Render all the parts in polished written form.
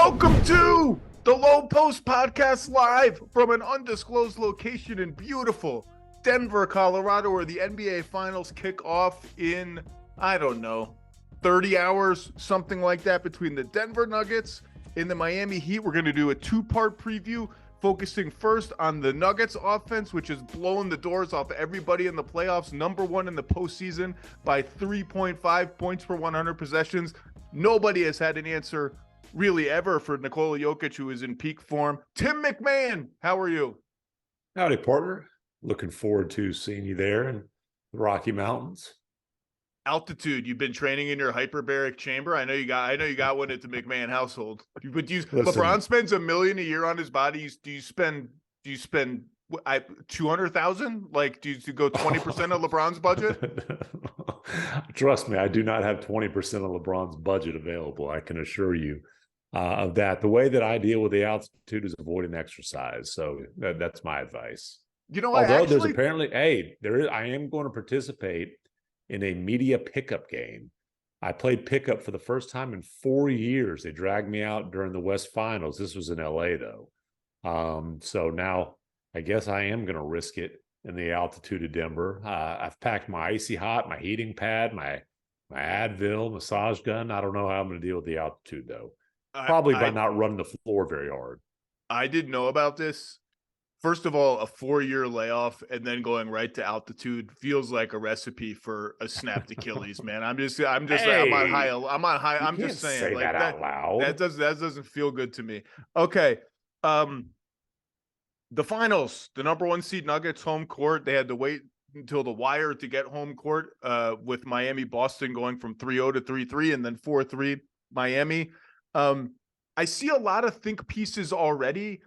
Welcome to the Lowe Post podcast live from an undisclosed location in beautiful Denver, Colorado, where the NBA Finals kick off in, I don't know, 30 hours, something like that, between the Denver Nuggets and the Miami Heat. We're going to do a two-part preview, focusing first on the Nuggets offense, which has blown the doors off everybody in the playoffs, number one in the postseason by 3.5 points per 100 possessions. Nobody has had an answer really ever for Nikola Jokic, who is in peak form. Tim MacMahon, how are you? Howdy, partner. Looking forward to seeing you there in the Rocky Mountains. Altitude. You've been training in your hyperbaric chamber. I know you got one at the MacMahon household. But LeBron spends $1 million a year on his body. Do you spend 200,000? Like, do you go 20% of LeBron's budget? Trust me, I do not have 20% of LeBron's budget available. I can assure you of that. The way that I deal with the altitude is avoiding exercise. So that's my advice. You know, there's apparently, I am going to participate in a media pickup game. I played pickup for the first time in 4 years. They dragged me out during the West Finals. This was in LA though. So now I guess I am going to risk it in the altitude of Denver. I've packed my icy hot, my heating pad, my Advil, massage gun. I don't know how I'm going to deal with the altitude though. Probably by not running the floor very hard. I didn't know about this. First of all, a 4-year layoff and then going right to altitude feels like a recipe for a snapped Achilles, man. I'm on high. I'm just saying, say like that out loud. That doesn't feel good to me. Okay. The finals, the number 1 seed Nuggets home court. They had to wait until the wire to get home court, with Miami, Boston going from 3-0 to 3-3 and then 4-3 Miami. I see a lot of think pieces already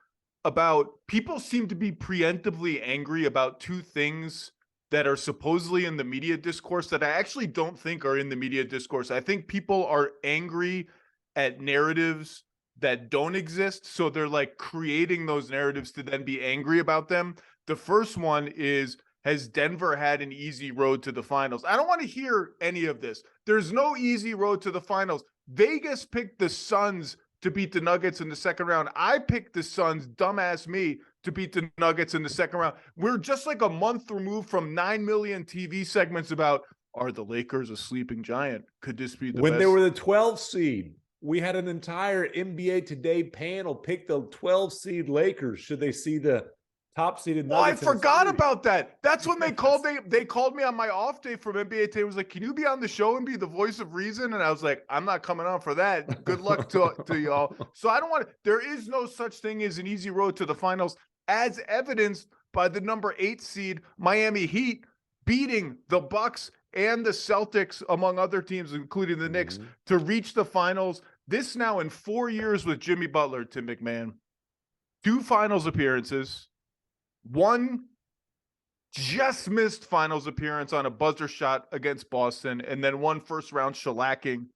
about people seem to be preemptively angry about two things that are supposedly in the media discourse that I actually don't think are in the media discourse. I think people are angry at narratives that don't exist. So they're like creating those narratives to then be angry about them. The first one is, has Denver had an easy road to the finals? I don't want to hear any of this. There's no easy road to the finals. Vegas picked the Suns to beat the Nuggets in the second round. I picked the Suns, dumbass me, to beat the Nuggets in the second round. We're just like a month removed from 9 million TV segments about, are the Lakers a sleeping giant? Could this be the best? When they were the 12th seed, we had an entire NBA Today panel pick the 12 seed Lakers. Should they see the top seeded Nuggets? I forgot about that. That's when they called me on my off day from NBA Today. It was like, can you be on the show and be the voice of reason? And I was like, I'm not coming on for that. Good luck to y'all. So I don't want to, there is no such thing as an easy road to the finals, as evidenced by the number 8 seed Miami Heat beating the Bucks and the Celtics, among other teams, including the Knicks, to reach the finals. This now in 4 years with Jimmy Butler, Tim MacMahon. 2 finals appearances. 1 just missed finals appearance on a buzzer shot against Boston, and then 1 first-round shellacking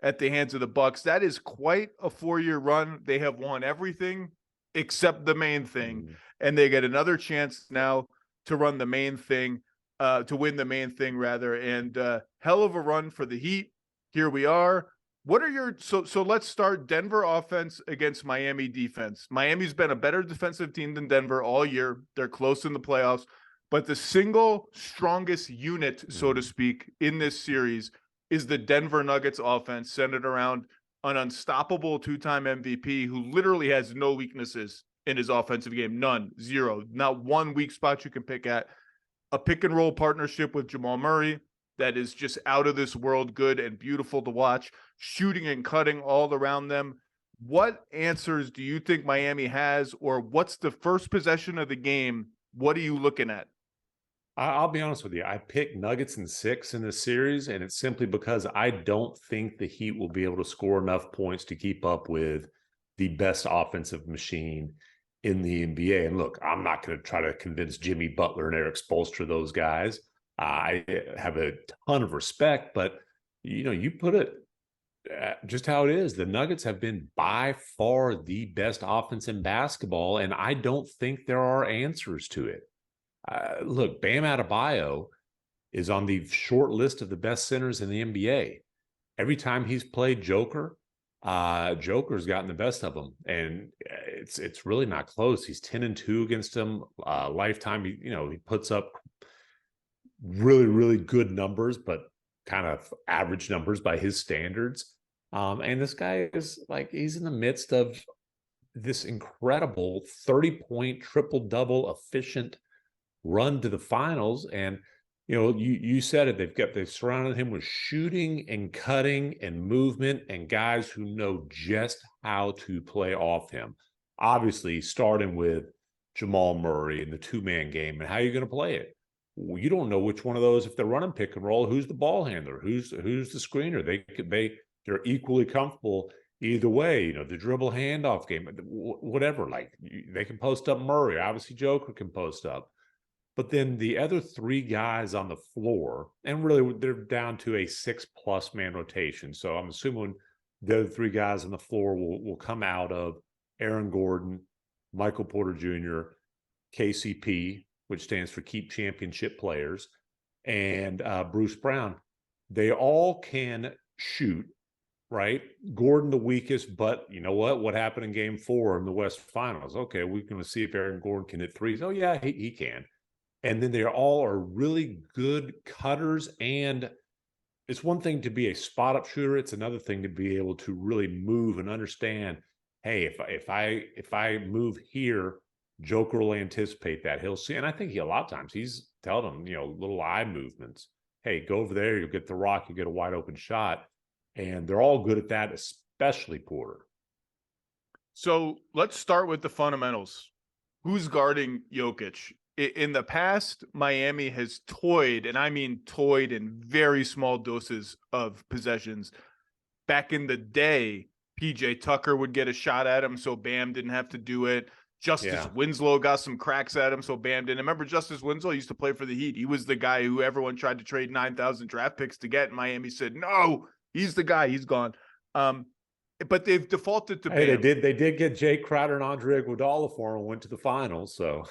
at the hands of the Bucks. That is quite a 4-year run. They have won everything except the main thing, and they get another chance now to run the main thing, to win the main thing, rather. And hell of a run for the Heat. Here we are. What are your so let's start Denver offense against Miami defense. Miami's been a better defensive team than Denver all year. They're close in the playoffs, but the single strongest unit, so to speak, in this series is the Denver Nuggets offense, centered around an unstoppable 2-time MVP who literally has no weaknesses in his offensive game. None, zero, not one weak spot you can pick at. A pick and roll partnership with Jamal Murray that is just out of this world good and beautiful to watch, shooting and cutting all around them. What answers do you think Miami has, or what's the first possession of the game? What are you looking at? I'll be honest with you. I picked Nuggets in 6 in this series, and it's simply because I don't think the Heat will be able to score enough points to keep up with the best offensive machine in the NBA. And look, I'm not going to try to convince Jimmy Butler and Eric Spoelstra, those guys. I have a ton of respect, but you put it just how it is. The Nuggets have been by far the best offense in basketball, and I don't think there are answers to it. Look, Bam Adebayo is on the short list of the best centers in the NBA. Every time he's played Joker, Joker's gotten the best of him, and it's really not close. He's 10-2 against him. Lifetime, he puts up really, really good numbers, but kind of average numbers by his standards. And this guy is like, he's in the midst of this incredible 30-point triple-double efficient run to the finals. And you said it, they've surrounded him with shooting and cutting and movement and guys who know just how to play off him. Obviously, starting with Jamal Murray in the two-man game, and how you're going to play it. You don't know which one of those, if they're running pick and roll, who's the ball handler, who's the screener. They're equally comfortable either way. The dribble handoff game, whatever. Like, they can post up Murray. Obviously, Joker can post up. But then the other three guys on the floor, and really they're down to a 6+ man rotation. So I'm assuming the other three guys on the floor will come out of Aaron Gordon, Michael Porter Jr., KCP, which stands for Keep Championship Players, and Bruce Brown. They all can shoot, right? Gordon the weakest, but you know what? What happened in Game 4 in the West Finals? Okay, we're going to see if Aaron Gordon can hit threes. Oh, yeah, he can. And then they all are really good cutters. And it's one thing to be a spot-up shooter. It's another thing to be able to really move and understand, hey, if I move here, Joker will anticipate that. He'll see. And I think a lot of times he's telling them, little eye movements. Hey, go over there. You'll get the rock. You'll get a wide open shot. And they're all good at that, especially Porter. So let's start with the fundamentals. Who's guarding Jokic? In the past, Miami has toyed, and I mean toyed in very small doses of possessions. Back in the day, PJ Tucker would get a shot at him, so Bam didn't have to do it. Justice Winslow got some cracks at him, so Bam didn't. Remember, Justice Winslow used to play for the Heat. He was the guy who everyone tried to trade 9,000 draft picks to get, and Miami said, no, he's the guy. He's gone. But they've defaulted to Bam. They did get Jay Crowder and Andre Iguodala for him and went to the finals. So,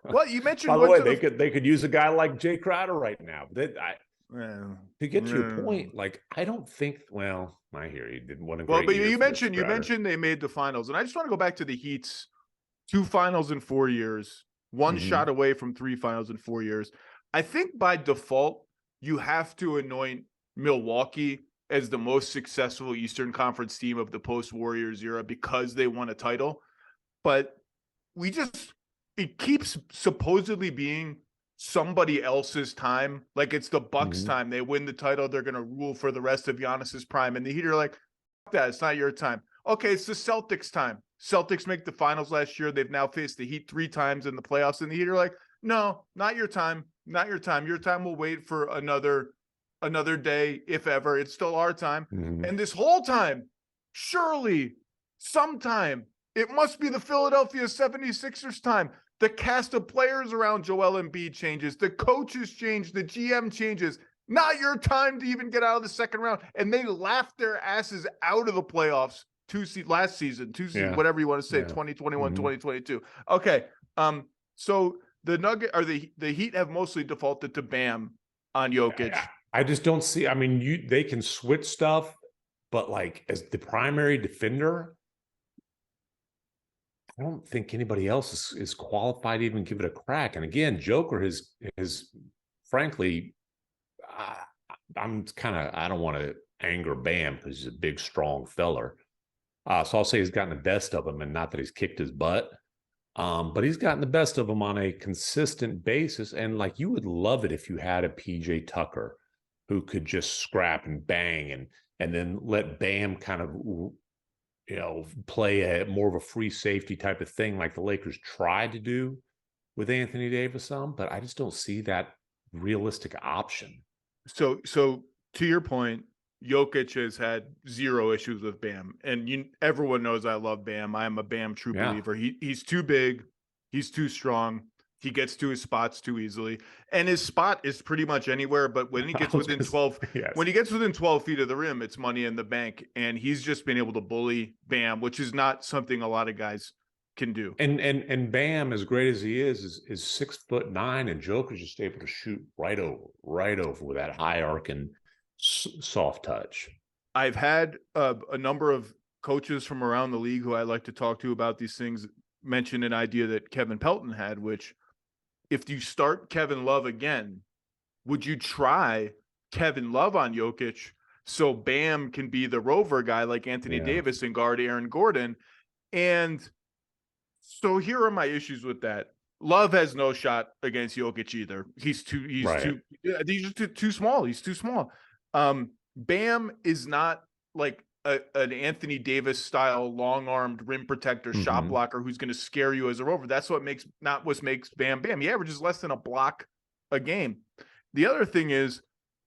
well, you mentioned, by the way, they could use a guy like Jay Crowder right now. But to get to your point, like, I don't think. Well, I hear you didn't want to. Well, but you mentioned they made the finals, and I just want to go back to the Heat's 2 finals in 4 years, one shot away from 3 finals in 4 years. I think by default you have to anoint Milwaukee as the most successful Eastern Conference team of the post-Warriors era because they won a title. But it keeps supposedly being somebody else's time. Like, it's the Bucks time. They win the title. They're going to rule for the rest of Giannis's prime. And the Heat are like, fuck that. It's not your time. Okay, it's the Celtics time. Celtics make the finals last year. They've now faced the Heat 3 times in the playoffs. And the Heat are like, no, not your time. Not your time. Your time will wait for another day, if ever. It's still our time. And this whole time, surely, sometime, it must be the Philadelphia 76ers time. The cast of players around Joel Embiid changes. The coaches change. The GM changes. Not your time to even get out of the second round. And they laughed their asses out of the playoffs last season, whatever you want to say, 2021, 2022. Okay. So the Heat have mostly defaulted to Bam on Jokic. I just don't see. I mean, they can switch stuff, but like as the primary defender, I don't think anybody else is qualified to even give it a crack. And again, Joker has frankly, I don't want to anger Bam because he's a big, strong feller. So I'll say he's gotten the best of him, and not that he's kicked his butt. But he's gotten the best of him on a consistent basis. And like, you would love it if you had a PJ Tucker who could just scrap and bang and then let Bam kind of, play more of a free safety type of thing like the Lakers tried to do with Anthony Davis but I just don't see that realistic option. So to your point, Jokic has had 0 issues with Bam, and everyone knows I love Bam. I am a Bam true believer. He's too big, he's too strong, he gets to his spots too easily, and his spot is pretty much anywhere. But when he gets within 12, when he gets within 12 feet of the rim, it's money in the bank, and he's just been able to bully Bam, which is not something a lot of guys can do. And Bam, as great as he is 6'9", and Joker's just able to shoot right over with that high arcing soft touch. I've had a number of coaches from around the league who I like to talk to about these things mentioned an idea that Kevin Pelton had, which if you start Kevin Love again, would you try Kevin Love on Jokic so Bam can be the rover guy like Anthony Davis and guard Aaron Gordon? And so here are my issues with that. Love has no shot against Jokic either. He's too small. He's too small. Bam is not like an Anthony Davis style long-armed rim protector shot blocker who's going to scare you as a rover. That's what makes Bam Bam. He averages less than a block a game. The other thing is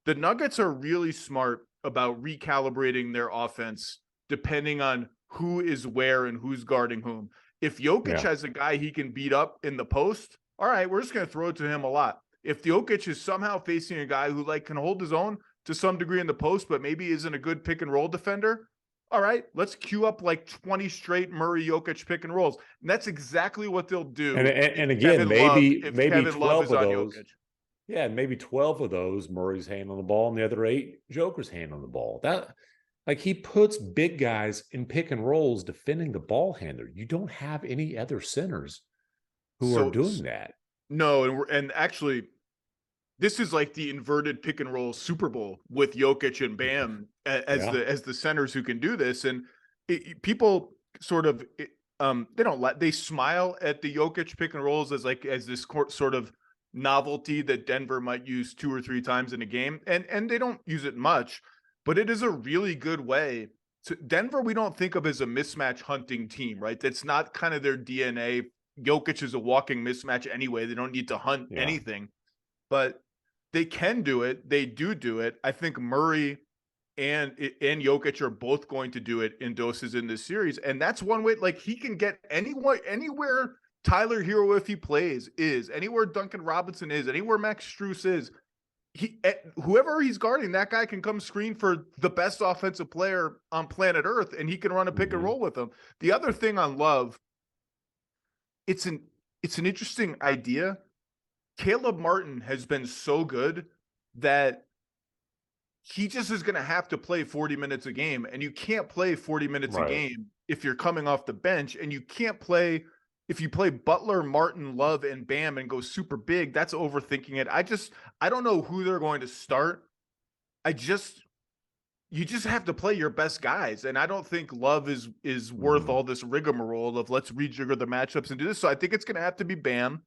the Nuggets are really smart about recalibrating their offense depending on who is where and who's guarding whom. If Jokic has a guy he can beat up in the post, all right, we're just going to throw it to him a lot. If Jokic is somehow facing a guy who like can hold his own to some degree in the post, but maybe isn't a good pick and roll defender, all right, let's queue up like 20 straight Murray Jokic pick and rolls. And that's exactly what they'll do. And again, maybe Kevin 12 Love is of on those. Jokic. Yeah, maybe 12 of those Murray's hand on the ball, and the other 8 Joker's hand on the ball. That, like, he puts big guys in pick and rolls defending the ball handler. You don't have any other centers who are doing that. No, and actually, this is like the inverted pick and roll Super Bowl with Jokic and Bam as the centers who can do this. And people sort of they smile at the Jokic pick and rolls as this sort of novelty that Denver might use 2 or 3 times in a game, and they don't use it much, but it is a really good way to Denver. We don't think of as a mismatch hunting team, right? That's not kind of their DNA. Jokic is a walking mismatch anyway. They don't need to hunt anything, but they can do it. They do it. I think Murray and Jokic are both going to do it in doses in this series, and that's one way. Like, he can get anywhere Tyler Hero, if he plays, is anywhere Duncan Robinson is, anywhere Max Strus is, whoever he's guarding, that guy can come screen for the best offensive player on planet Earth, and he can run a pick and roll with him. The other thing on Love, it's an interesting idea. Caleb Martin has been so good that he just is going to have to play 40 minutes a game, and you can't play 40 minutes a game if you're coming off the bench, and you can't play. If you play Butler, Martin, Love, and Bam and go super big, that's overthinking it. I don't know who they're going to start. You just have to play your best guys. And I don't think Love is worth all this rigmarole of let's rejigger the matchups and do this. So I think it's going to have to be Bam.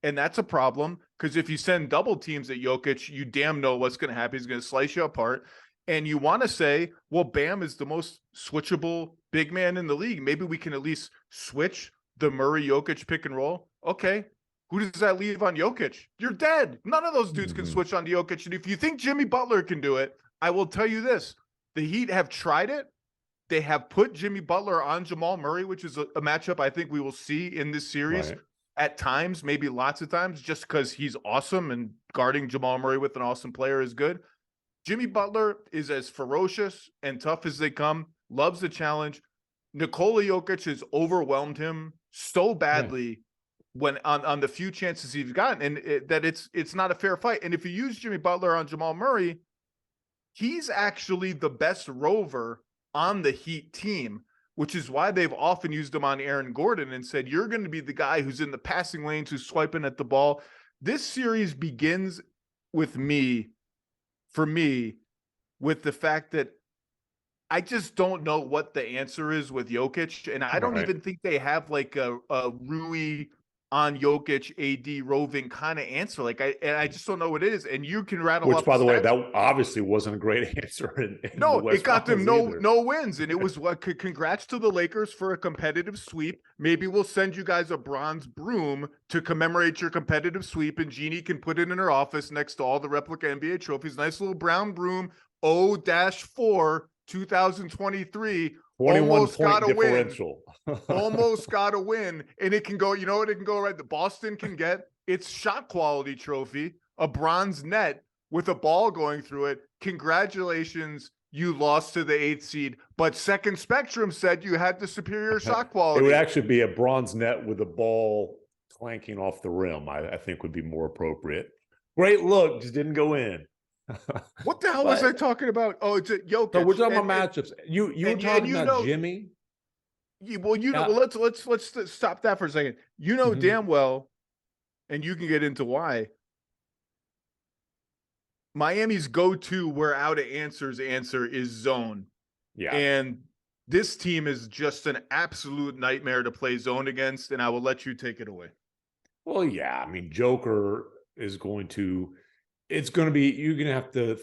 And that's a problem because if you send double teams at Jokic, you damn know what's going to happen. He's going to slice you apart. And you want to say, well, Bam is the most switchable big man in the league. Maybe we can at least switch the Murray Jokic pick and roll. Okay. Who does that leave on Jokic? You're dead. None of those dudes can switch on Jokic. And if you think Jimmy Butler can do it, I will tell you this. The Heat have tried it. They have put Jimmy Butler on Jamal Murray, which is a matchup I think we will see in this series at times, maybe lots of times, just because he's awesome and guarding Jamal Murray with an awesome player is good. Jimmy Butler is as ferocious and tough as they come, loves the challenge. Nikola Jokic has overwhelmed him so badly when on the few chances he's gotten, and that it's not a fair fight. And if you use Jimmy Butler on Jamal Murray, he's actually the best rover on the Heat team, which is why they've often used him on Aaron Gordon and said, you're going to be the guy who's in the passing lanes, who's swiping at the ball. This series begins with for me, with the fact that I just don't know what the answer is with Jokic. And I don't even think they have like a Rui on Jokic AD roving kind of answer. I just don't know what it is. And you can rattle Which, by the way, that obviously wasn't a great answer. No, it got them no wins. And it was congrats to the Lakers for a competitive sweep. Maybe we'll send you guys a bronze broom to commemorate your competitive sweep. And Jeannie can put it in her office next to all the replica NBA trophies. Nice little brown broom, O-4. 2023, 21 almost point got a differential. win. Almost got a win. And it can go, you know what it can go right? The Boston can get its shot quality trophy, a bronze net with a ball going through it. Congratulations, you lost to the 8th seed. But Second Spectrum said you had the superior shot quality. It would actually be a bronze net with a ball clanking off the rim, I think would be more appropriate. Great look, just didn't go in. What the hell was I But talking about? Oh, it's a so we're Jokic. talking about matchups. You were talking You about know, Jimmy. well, Yeah. let's stop that for a second. You know Mhm. damn well, and you can get into why Miami's go-to where out of answer is zone. Yeah. And this team is just an absolute nightmare to play zone against, and I will let you take it away. Well, yeah. I mean, Joker is going to. It's going to be. You're going to have to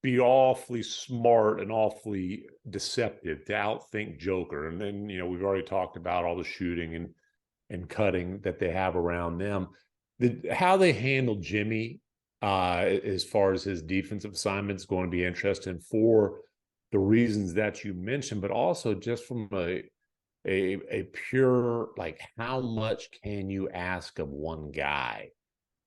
be awfully smart and awfully deceptive to outthink Joker. And then we've already talked about all the shooting and cutting that they have around them. How they handle Jimmy, as far as his defensive assignment, is going to be interesting for the reasons that you mentioned, but also just from a pure, like, how much can you ask of one guy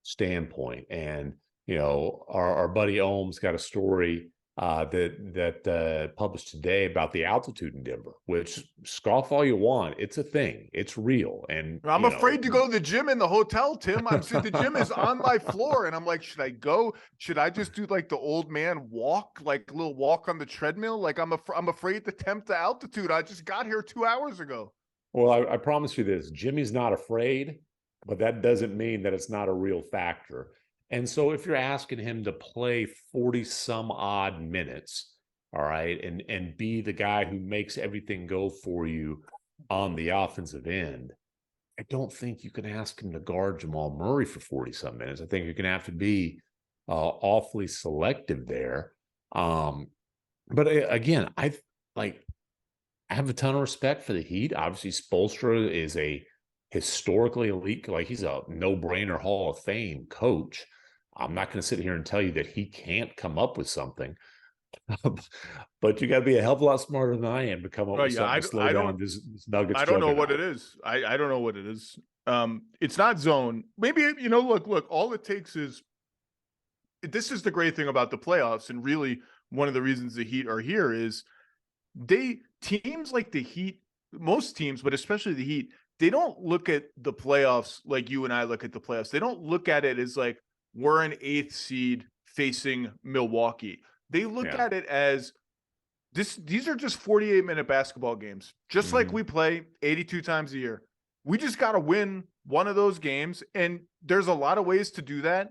standpoint. And our buddy Ohm's got a story that published today about the altitude in Denver, which, scoff all you want, it's a thing, it's real. And I'm afraid to go to the gym in the hotel, Tim. I'm saying the gym is on my floor, and I'm like, should I go? Should I just do like the old man walk, like a little walk on the treadmill? Like I'm afraid to tempt the altitude. I just got here 2 hours ago. Well, I promise you this: Jimmy's not afraid, but that doesn't mean that it's not a real factor. And so if you're asking him to play 40 some odd minutes, all right, and be the guy who makes everything go for you on the offensive end, I don't think you can ask him to guard Jamal Murray for 40 some minutes. I think you're going to have to be awfully selective there. But again, like I have a ton of respect for the Heat. Obviously, Spoelstra is a historically elite, like, he's a no-brainer Hall of Fame coach. I'm not going to sit here and tell you that he can't come up with something, but you got to be a hell of a lot smarter than I am to come up Right? with Yeah, something to slow down this Nuggets I don't know what it juggernaut. is. I don't know what it is. It's not zone. Maybe look. All it takes is this is the great thing about the playoffs, and really one of the reasons the Heat are here is teams like the Heat, most teams, but especially the Heat, they don't look at the playoffs like you and I look at the playoffs. They don't look at it as like we're an 8th seed facing Milwaukee. They look Yeah. at it as these are just 48-minute basketball games, just like Mm-hmm. we play 82 times a year. We just got to win one of those games, and there's a lot of ways to do that.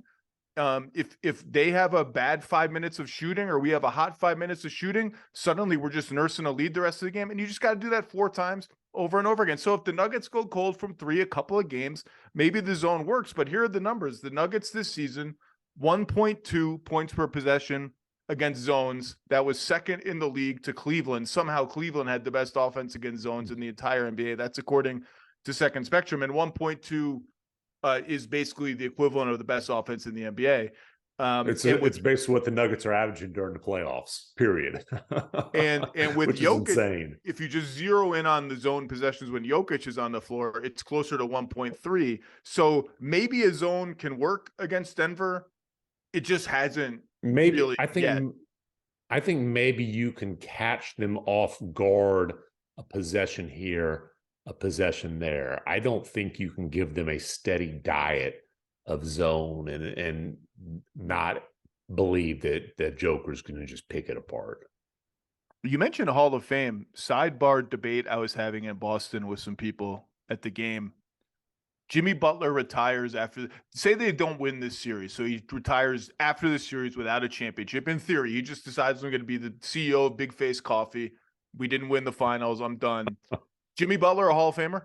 If they have a bad 5 minutes of shooting or we have a hot 5 minutes of shooting, suddenly we're just nursing a lead the rest of the game, and you just got to do that 4 times over and over again. So if the Nuggets go cold from 3 a couple of games, maybe the zone works. But here are the numbers: the Nuggets this season, 1.2 points per possession against zones. That was second in the league to Cleveland. Somehow Cleveland had the best offense against zones in the entire NBA. That's according to Second Spectrum. And 1.2 is basically the equivalent of the best offense in the NBA. It's basically what the Nuggets are averaging during the playoffs, period. And with Which is Jokic, insane. if you just zero in on the zone possessions when Jokic is on the floor, it's closer to 1.3. So maybe a zone can work against Denver. It just hasn't Maybe really yet. I think maybe you can catch them off guard, a possession here, a possession there. I don't think you can give them a steady diet of zone and not believe that Joker's going to just pick it apart. You mentioned Hall of Fame. Sidebar debate I was having in Boston with some people at the game. Jimmy Butler retires say they don't win this series. So he retires after the series without a championship. In theory, he just decides I'm going to be the CEO of Big Face Coffee. We didn't win the finals. I'm done. Jimmy Butler, a Hall of Famer?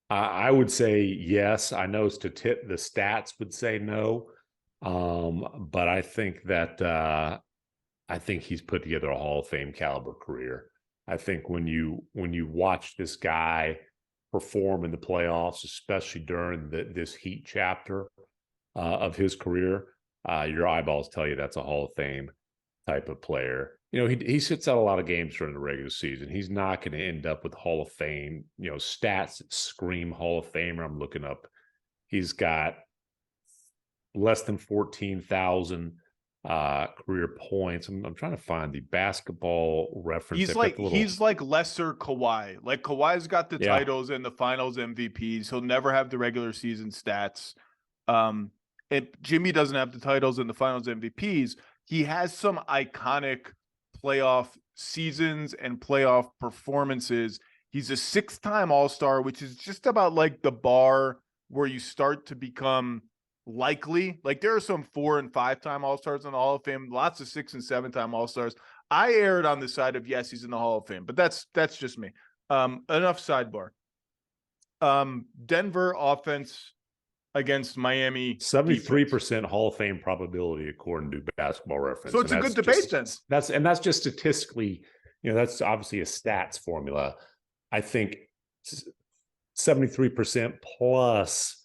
I would say yes. I know the stats would say no. But I think that I think he's put together a Hall of Fame caliber career. I think when you watch this guy perform in the playoffs, especially during this Heat chapter of his career, your eyeballs tell you that's a Hall of Fame type of player. He sits out a lot of games during the regular season. He's not going to end up with Hall of Fame, stats that scream Hall of Famer. I'm looking up. He's got less than 14,000 career points. I'm trying to find the basketball reference. He's like lesser Kawhi. Like Kawhi's got the titles and the finals MVPs. He'll never have the regular season stats. And Jimmy doesn't have the titles and the finals MVPs. he has some iconic playoff seasons and playoff performances. He's a 6-time All-Star, which is just about like the bar where you start to become likely. Like there are some 4- and 5-time All-Stars in the Hall of Fame, lots of 6- and 7-time All-Stars. I erred on the side of yes, he's in the Hall of Fame, but that's just me. Enough sidebar. Denver offense against Miami 73% Hall of Fame probability according to Basketball Reference. So it's a good debate then. That's just statistically, that's obviously a stats formula. I think 73% plus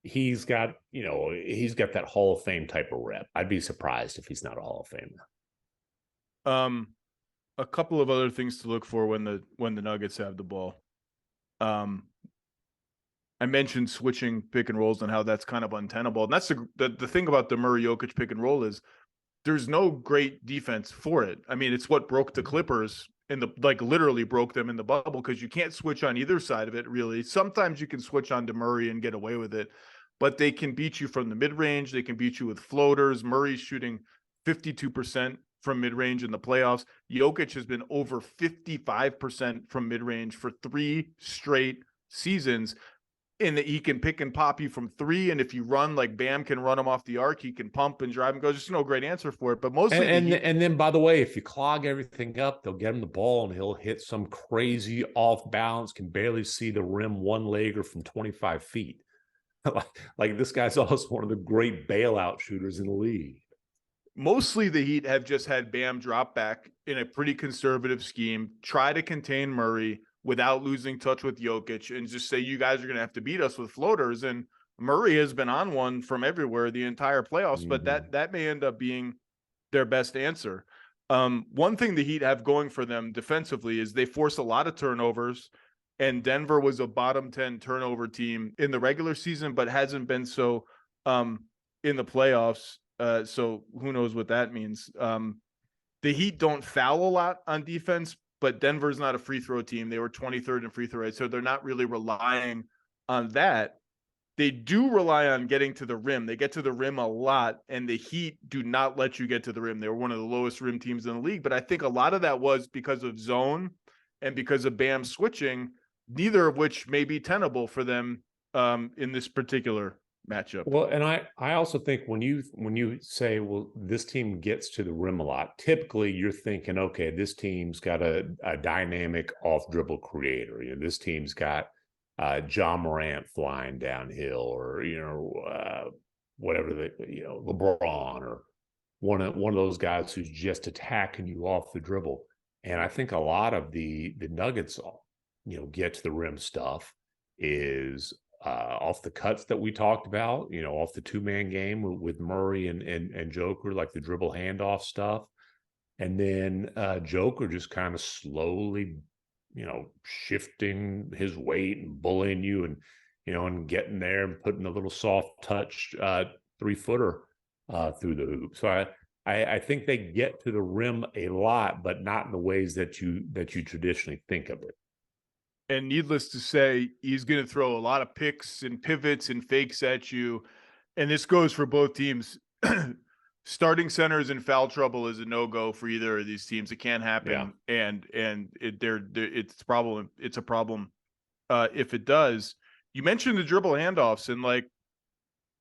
he's got that Hall of Fame type of rep. I'd be surprised if he's not a Hall of Famer. A couple of other things to look for when the Nuggets have the ball. I mentioned switching pick and rolls and how that's kind of untenable. And that's the thing about the Murray Jokic pick and roll is there's no great defense for it. I mean, it's what broke the Clippers literally broke them in the bubble, because you can't switch on either side of it, really. Sometimes you can switch on to Murray and get away with it, but they can beat you from the mid-range. They can beat you with floaters. Murray's shooting 52% from mid-range in the playoffs. Jokic has been over 55% from mid-range for 3 straight seasons. And he can pick and pop you from 3, and if you run like Bam can run him off the arc, he can pump and drive and go. Just no great answer for it. But mostly, and then by the way, if you clog everything up, they'll get him the ball and he'll hit some crazy off balance, can barely see the rim one-legger from 25 feet. like this guy's also one of the great bailout shooters in the league. Mostly the Heat have just had Bam drop back in a pretty conservative scheme, try to contain Murray without losing touch with Jokic, and just say, you guys are going to have to beat us with floaters. And Murray has been on one from everywhere the entire playoffs, but that may end up being their best answer. One thing the Heat have going for them defensively is they force a lot of turnovers, and Denver was a bottom 10 turnover team in the regular season, but hasn't been so in the playoffs. So who knows what that means. The Heat don't foul a lot on defense, but Denver's not a free throw team. They were 23rd in free throw rate, so they're not really relying on that. They do rely on getting to the rim. They get to the rim a lot, and the Heat do not let you get to the rim. They were one of the lowest rim teams in the league, but I think a lot of that was because of zone and because of Bam switching, neither of which may be tenable for them in this particular matchup. Well, and I also think when you say, well, this team gets to the rim a lot, typically you're thinking, okay, this team's got a dynamic off dribble creator. This team's got John Morant flying downhill, or whatever LeBron, or one of those guys who's just attacking you off the dribble. And I think a lot of the Nuggets, get to the rim stuff is off the cuts that we talked about, off the 2-man game with Murray and Joker, like the dribble handoff stuff. And then Joker just kind of slowly, shifting his weight and bullying you and getting there and putting a little soft touch 3-footer through the hoop. So I think they get to the rim a lot, but not in the ways that you traditionally think of it. And needless to say, he's going to throw a lot of picks and pivots and fakes at you. And this goes for both teams. Starting centers in foul trouble is a no-go for either of these teams. It can't happen. Yeah. And it's a problem if it does. You mentioned the dribble handoffs, and like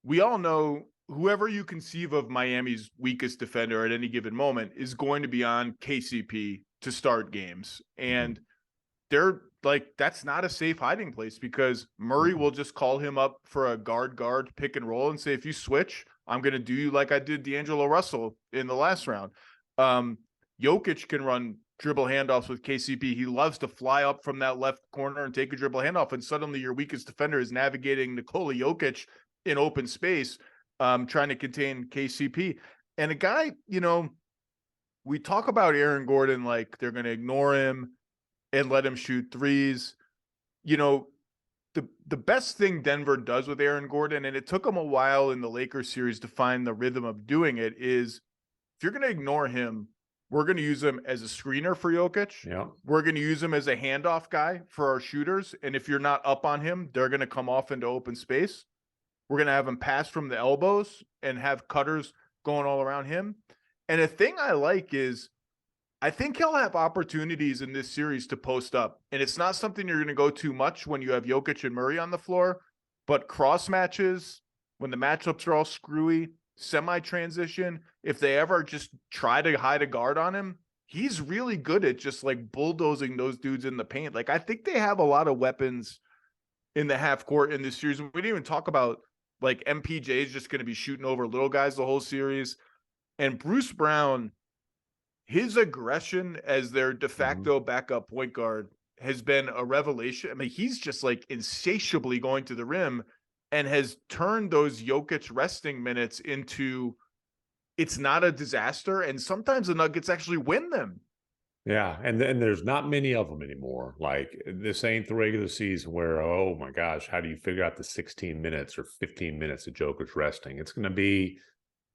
we all know, whoever you conceive of Miami's weakest defender at any given moment is going to be on KCP to start games. And they're like, that's not a safe hiding place, because Murray will just call him up for a guard pick and roll and say, if you switch, I'm going to do you like I did D'Angelo Russell in the last round. Jokic can run dribble handoffs with KCP. He loves to fly up from that left corner and take a dribble handoff, and suddenly your weakest defender is navigating Nikola Jokic in open space, trying to contain KCP. And a guy, we talk about Aaron Gordon like they're going to ignore him and let him shoot threes. The best thing Denver does with Aaron Gordon, and it took him a while in the Lakers series to find the rhythm of doing it, is if you're going to ignore him, we're going to use him as a screener for Jokic. Yeah. We're going to use him as a handoff guy for our shooters. And if you're not up on him, they're going to come off into open space. We're going to have him pass from the elbows and have cutters going all around him. And a thing I like is I think he'll have opportunities in this series to post up. And it's not something you're going to go too much when you have Jokic and Murray on the floor, but cross matches, when the matchups are all screwy, semi-transition, if they ever just try to hide a guard on him, he's really good at just like bulldozing those dudes in the paint. Like I think they have a lot of weapons in the half court in this series. We didn't even talk about like MPJ is just going to be shooting over little guys the whole series. And Bruce Brown, his aggression as their de facto backup point guard has been a revelation. I mean, he's just like insatiably going to the rim and has turned those Jokic resting minutes into it's not a disaster. And sometimes the Nuggets actually win them. Yeah, and there's not many of them anymore. Like this ain't the regular season where, oh my gosh, how do you figure out the 16 minutes or 15 minutes of Jokic resting? It's going to be,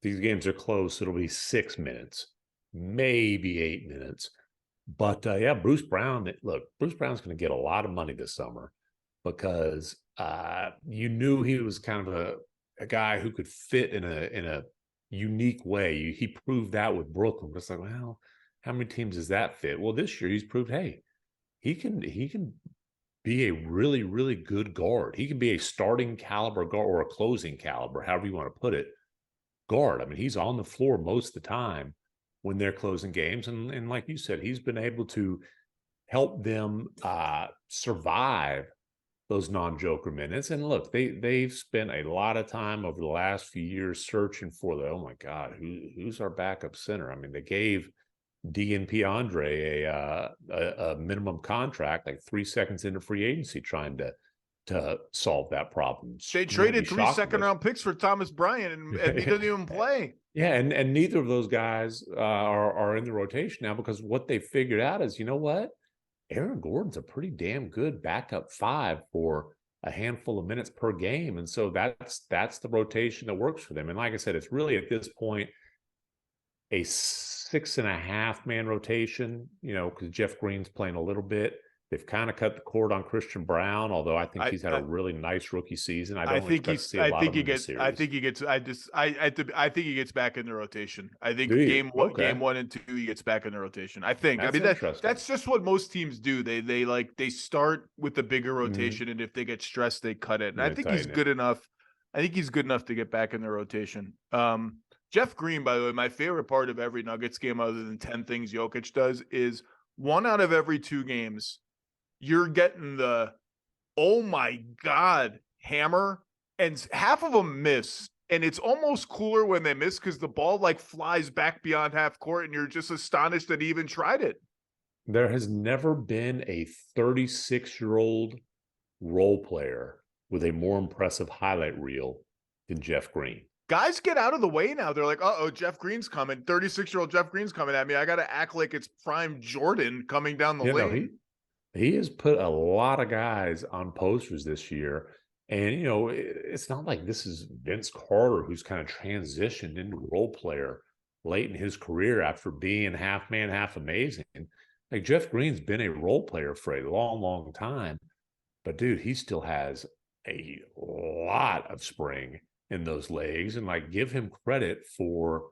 these games are close. It'll be 6 minutes, maybe 8 minutes. But yeah, Bruce Brown, look, Bruce Brown's going to get a lot of money this summer because you knew he was kind of a guy who could fit in a unique way. He proved that with Brooklyn. But it's like, well, how many teams does that fit? Well, this year he's proved, hey, he can be a really, really good guard. He can be a starting caliber guard or a closing caliber, however you want to put it, guard. I mean, he's on the floor most of the time when they're closing games. And like you said, he's been able to help them survive those non-Joker minutes. And look, they've spent a lot of time over the last few years searching for oh my God, who's our backup center? I mean, they gave DNP Andre a minimum contract like 3 seconds into free agency trying to solve that problem. They traded 3 second-round picks for Thomas Bryant, and he doesn't even play. Yeah, and neither of those guys are in the rotation now because what they figured out is, you know what? Aaron Gordon's a pretty damn good backup 5 for a handful of minutes per game. And so that's the rotation that works for them. And like I said, it's really at this point a 6.5-man rotation, because Jeff Green's playing a little bit. They've kind of cut the cord on Christian Brown, although I think he's had a really nice rookie season. I think he gets back in the rotation. I think game 1 and 2 he gets back in the rotation. I think. That's just what most teams do. They start with the bigger rotation, and if they get stressed, they cut it. And I think he's good enough. I think he's good enough to get back in the rotation. Jeff Green, by the way, my favorite part of every Nuggets game, other than 10 things Jokic does, is 1 out of every 2 games, you're getting the, oh my God, hammer, and half of them miss. And it's almost cooler when they miss because the ball like flies back beyond half court and you're just astonished that he even tried it. There has never been a 36-year-old role player with a more impressive highlight reel than Jeff Green. Guys get out of the way now. They're like, uh-oh, Jeff Green's coming. 36-year-old Jeff Green's coming at me. I got to act like it's prime Jordan coming down the lane. He has put a lot of guys on posters this year. And, it's not like this is Vince Carter who's kind of transitioned into a role player late in his career after being half man, half amazing. Like Jeff Green's been a role player for a long, long time. But, dude, he still has a lot of spring in those legs, and like give him credit for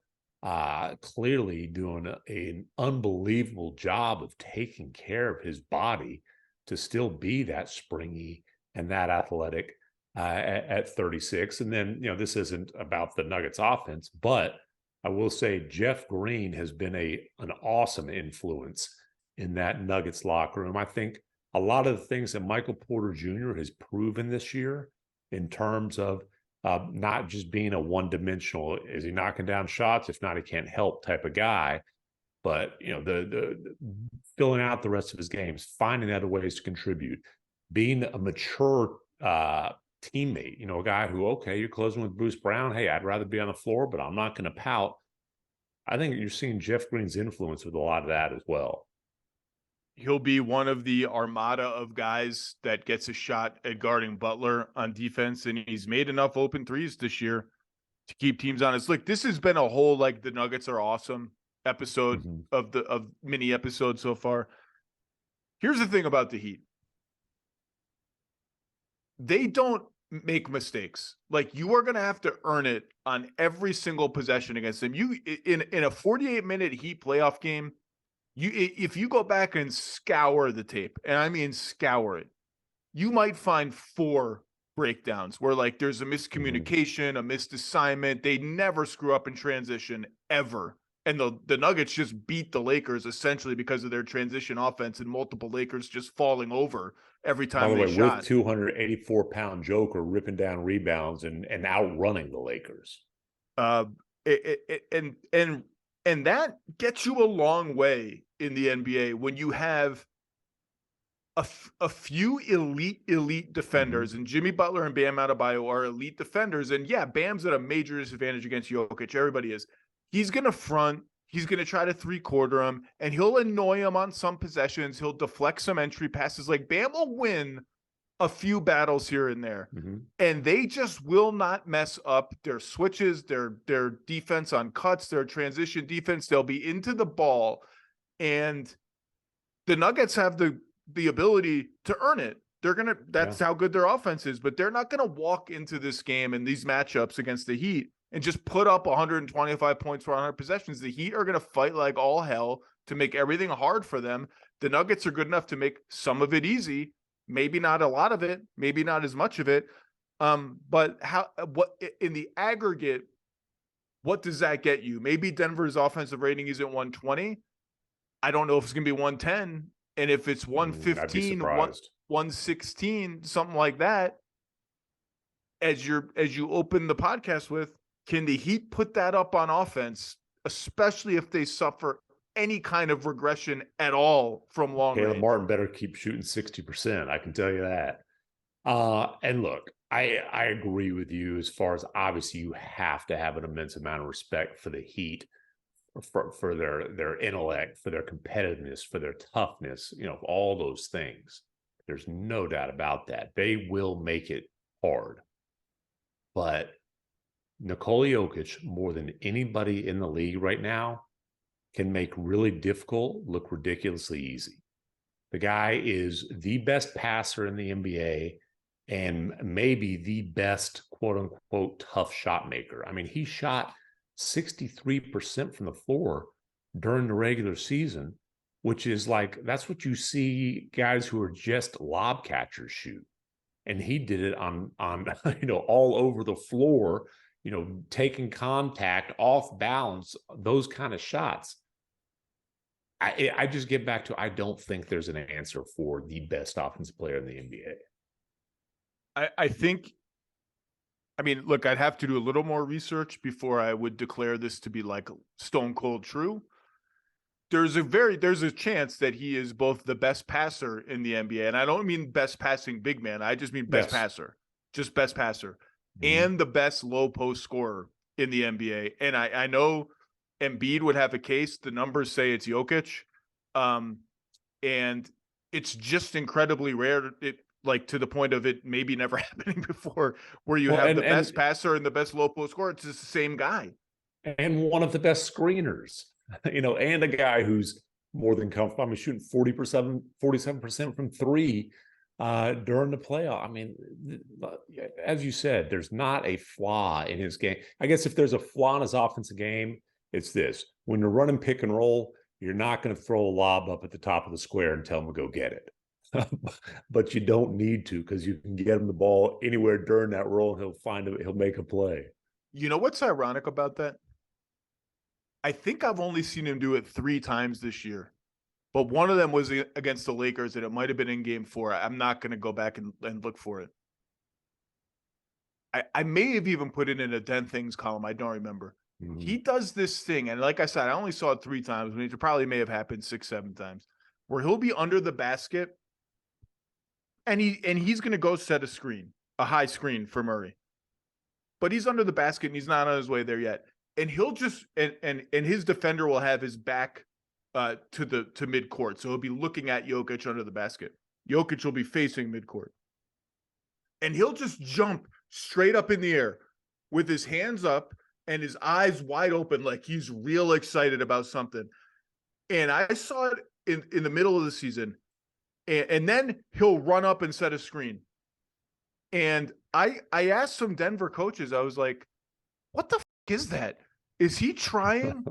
clearly doing an unbelievable job of taking care of his body to still be that springy and that athletic at 36. And then, this isn't about the Nuggets offense, but I will say Jeff Green has been an awesome influence in that Nuggets locker room. I think a lot of the things that Michael Porter Jr. has proven this year in terms of not just being a one-dimensional, is he knocking down shots? If not, he can't help type of guy. But, the filling out the rest of his games, finding other ways to contribute, being a mature teammate, a guy who, okay, you're closing with Bruce Brown. Hey, I'd rather be on the floor, but I'm not going to pout. I think you're seeing Jeff Green's influence with a lot of that as well. He'll be one of the armada of guys that gets a shot at guarding Butler on defense, and he's made enough open threes this year to keep teams honest. Look, this has been a whole like the Nuggets are awesome episode of mini episodes so far. Here's the thing about the Heat. They don't make mistakes. Like, you are going to have to earn it on every single possession against them. You in a 48-minute Heat playoff game, if you go back and scour the tape, and I mean scour it, you might find 4 breakdowns where, like, there's a miscommunication, a missed assignment. They never screw up in transition ever. And the Nuggets just beat the Lakers essentially because of their transition offense and multiple Lakers just falling over every By time the they way, shot. with 284-pound Joker ripping down rebounds and outrunning the Lakers. And that gets you a long way in the NBA when you have a few elite defenders, and Jimmy Butler and Bam Adebayo are elite defenders. And yeah, Bam's at a major disadvantage against Jokic. Everybody is. He's going to front. He's going to try to 3-quarter him, and he'll annoy him on some possessions. He'll deflect some entry passes. Like, Bam will win a few battles here and there, and they just will not mess up their switches, their defense on cuts, their transition defense. They'll be into the ball, and the Nuggets have the ability to earn it. That's how good their offense is, but they're not going to walk into this game and these matchups against the Heat and just put up 125 points for 100 possessions. The Heat are going to fight like all hell to make everything hard for them. The Nuggets are good enough to make some of it easy, maybe not a lot of it, maybe not as much of it. But what in the aggregate, what does that get you? Maybe Denver's offensive rating isn't 120. I don't know if it's going to be 110. And if it's 115, 116, something like that, as you open the podcast with, can the Heat put that up on offense, especially if they suffer any kind of regression at all from long range? Caleb Martin better keep shooting 60%. I can tell you that. And look, I agree with you as far as, obviously you have to have an immense amount of respect for the Heat, for their intellect, for their competitiveness, for their toughness, all those things. There's no doubt about that. They will make it hard. But Nikola Jokic, more than anybody in the league right now, can make really difficult look ridiculously easy. The guy is the best passer in the NBA and maybe the best quote unquote tough shot maker. I mean, he shot 63% from the floor during the regular season, which is like, that's what you see guys who are just lob catchers shoot. And he did it on all over the floor, taking contact, off balance, those kind of shots. I just get back to, I don't think there's an answer for the best offensive player in the NBA. I think, look, I'd have to do a little more research before I would declare this to be like stone cold true. There's a chance that he is both the best passer in the NBA, and I don't mean best passing big man. I just mean best passer, just best passer, and the best low post scorer in the NBA. And I know Embiid would have a case. The numbers say it's Jokic, and it's just incredibly rare. Like, to the point of it maybe never happening before, where you have the best passer and the best low post scorer. It's just the same guy. And one of the best screeners, and a guy who's more than comfortable. Shooting 47% from three during the playoff. As you said, there's not a flaw in his game. I guess if there's a flaw in his offensive game, it's this. When you're running pick and roll, you're not going to throw a lob up at the top of the square and tell him to go get it. But you don't need to, because you can get him the ball anywhere during that roll and he'll make a play. You know what's ironic about that? I think I've only seen him do it 3 times this year, but one of them was against the Lakers, and it might have been in Game 4. I'm not going to go back and look for it. I may have even put it in a 10 things column. I don't remember. He does this thing, and like I said, I only saw it 3 times. It probably may have happened 6, 7 times, where he'll be under the basket, and he's going to go set a high screen for Murray, but he's under the basket and he's not on his way there yet. And he'll just and his defender will have his back to midcourt, so he'll be looking at Jokic under the basket. Jokic will be facing midcourt, and he'll just jump straight up in the air with his hands up and his eyes wide open, like he's real excited about something. And I saw it in the middle of the season, and then he'll run up and set a screen. And I asked some Denver coaches, I was like, what the is that? Is he trying?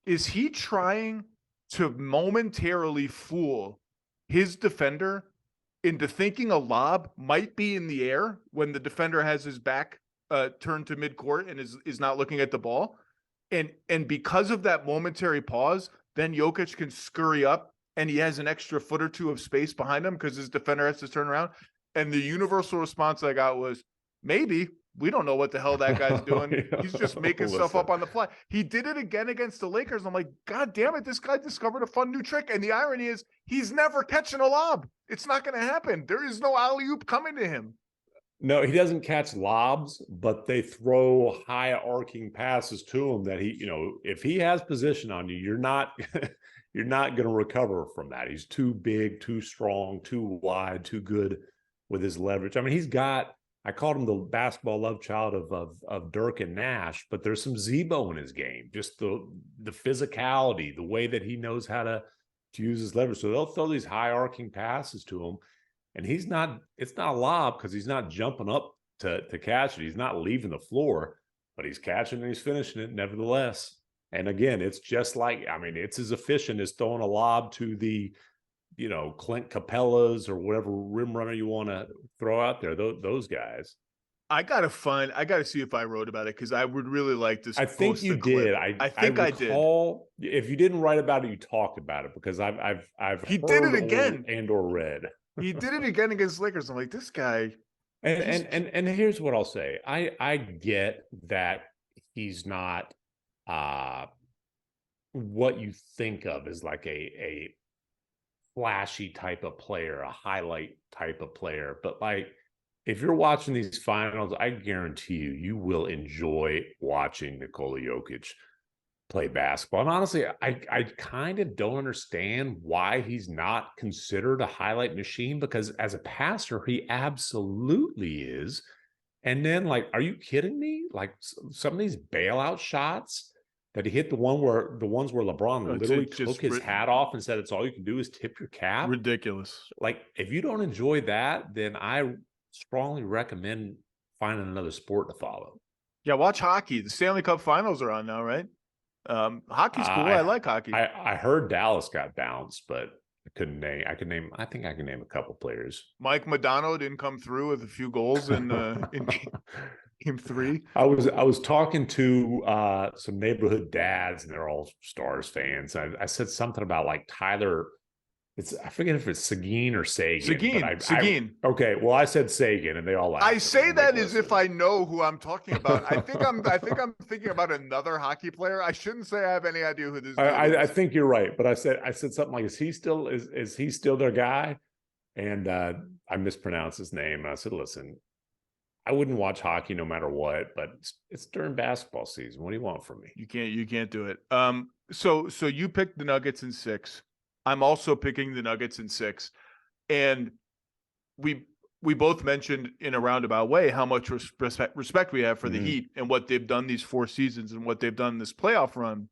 Is he trying to momentarily fool his defender into thinking a lob might be in the air when the defender has his back turned to midcourt and is not looking at the ball? And because of that momentary pause, then Jokic can scurry up and he has an extra foot or two of space behind him because his defender has to turn around. And the universal response I got was, maybe. We don't know what the hell that guy's doing. He's just making stuff up on the fly. He did it again against the Lakers. I'm like, God damn it, this guy discovered a fun new trick. And the irony is he's never catching a lob. It's not going to happen. There is no alley-oop coming to him. No, he doesn't catch lobs, but they throw high arcing passes to him that he, if he has position on you, you're not going to recover from that. He's too big, too strong, too wide, too good with his leverage. I mean, I called him the basketball love child of Dirk and Nash, but there's some Zebo in his game. Just the physicality, the way that he knows how to use his leverage. So they'll throw these high arcing passes to him, and it's not a lob because he's not jumping up to catch it. He's not leaving the floor, but he's catching and he's finishing it nevertheless. And again, it's just it's as efficient as throwing a lob to the Clint Capella's or whatever rim runner you want to throw out there, those guys. I got to see if I wrote about it because I would really like to. I think you did. I think I did. If you didn't write about it, you talked about it because I've he did it again or read. He did it again against Lakers. I'm like, this guy. And here's what I'll say. I get that he's not what you think of as like a flashy type of player, a highlight type of player. But like, if you're watching these finals, I guarantee you will enjoy watching Nikola Jokic play basketball. And honestly, I kind of don't understand why he's not considered a highlight machine, because as a passer, he absolutely is. And then, like, are you kidding me? Like, some of these bailout shots that he hit, the ones where LeBron literally took his hat off and said, it's all you can do is tip your cap. Ridiculous. Like, if you don't enjoy that, then I strongly recommend finding another sport to follow. Yeah, watch hockey. The Stanley Cup Finals are on now, right? Hockey's cool. I like hockey. I heard Dallas got bounced, but I think I can name a couple players. Mike Modano didn't come through with a few goals in game 3. I was talking to some neighborhood dads, and they're all Stars fans. I said something about like Tyler. I forget if it's Seguin or Sagan. Seguin. Okay, well, I said Sagan, and they all laughed. I say that as if I know who I'm talking about. I think I'm thinking about another hockey player. I shouldn't say I have any idea who this is. I think you're right, but I said something like, is he still their guy? And I mispronounced his name. And I said, listen, I wouldn't watch hockey no matter what, but it's during basketball season. What do you want from me? You can't do it. So you picked the Nuggets in 6. I'm also picking the Nuggets in 6. And we both mentioned in a roundabout way how much respect we have for the Heat and what they've done these 4 seasons and what they've done in this playoff run.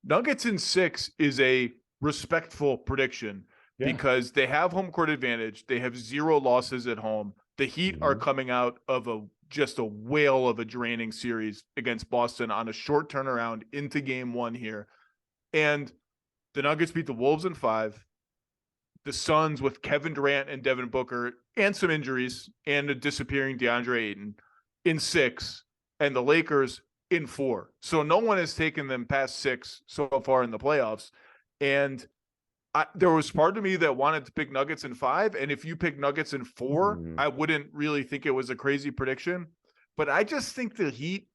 Nuggets in 6 is a respectful prediction because they have home court advantage. They have 0 losses at home. The Heat are coming out of just a whale of a draining series against Boston on a short turnaround into game 1 here. And the Nuggets beat the Wolves in 5. The Suns with Kevin Durant and Devin Booker and some injuries and a disappearing DeAndre Ayton in 6. And the Lakers in 4. So no one has taken them past 6 so far in the playoffs. And there was part of me that wanted to pick Nuggets in 5. And if you pick Nuggets in 4, I wouldn't really think it was a crazy prediction. But I just think the Heat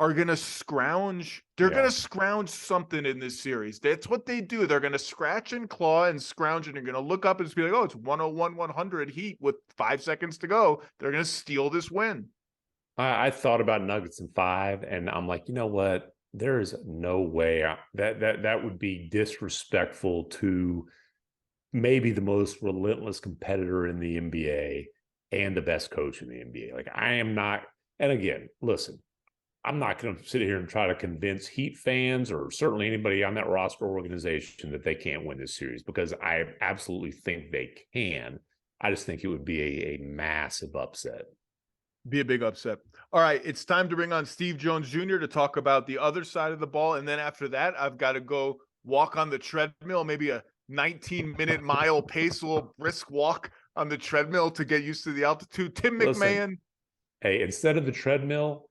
are going to scrounge. They're going to scrounge something in this series. That's what they do. They're going to scratch and claw and scrounge, and they're going to look up and just be like, oh, it's 101-100 Heat with 5 seconds to go. They're going to steal this win. I thought about Nuggets in 5, and I'm like, you know what? There is no way that would be disrespectful to maybe the most relentless competitor in the NBA and the best coach in the NBA. Like, I am not. And again, listen, I'm not going to sit here and try to convince Heat fans or certainly anybody on that roster organization that they can't win this series, because I absolutely think they can. I just think it would be a massive upset. Be a big upset. All right, it's time to bring on Steve Jones Jr. to talk about the other side of the ball. And then after that, I've got to go walk on the treadmill, maybe a 19-minute mile pace, a little brisk walk on the treadmill to get used to the altitude. Tim MacMahon. Hey, instead of the treadmill,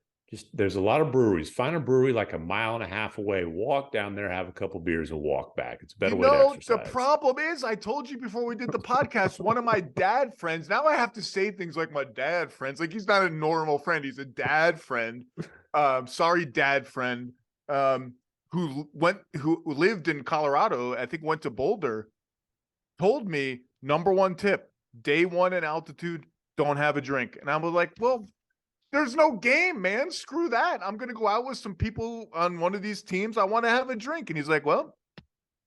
there's a lot of breweries. Find a brewery like a mile and a half away. Walk down there, have a couple beers, and walk back. It's a better way to exercise. The problem is, I told you before we did the podcast, one of my dad friends, now I have to say things like my dad friends. Like, he's not a normal friend. He's a dad friend. Sorry, dad friend, who lived in Colorado, I think went to Boulder, told me, number one tip, day one in altitude, don't have a drink. And I was like, well, there's no game, man. Screw that. I'm going to go out with some people on one of these teams. I want to have a drink. And he's like, well,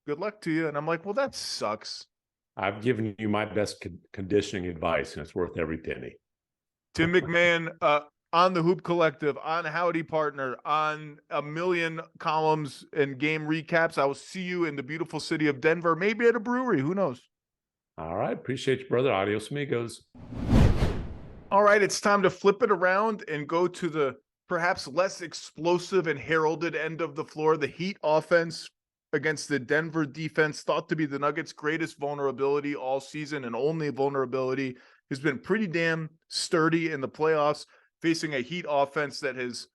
good luck to you. And I'm like, well, that sucks. I've given you my best conditioning advice, and it's worth every penny. Tim MacMahon, on the Hoop Collective, on Howdy Partner, on a million columns and game recaps. I will see you in the beautiful city of Denver, maybe at a brewery. Who knows? All right. Appreciate you, brother. Adios, amigos. All right, it's time to flip it around and go to the perhaps less explosive and heralded end of the floor, the Heat offense against the Denver defense, thought to be the Nuggets' greatest vulnerability all season, and only vulnerability, has been pretty damn sturdy in the playoffs, facing a Heat offense that has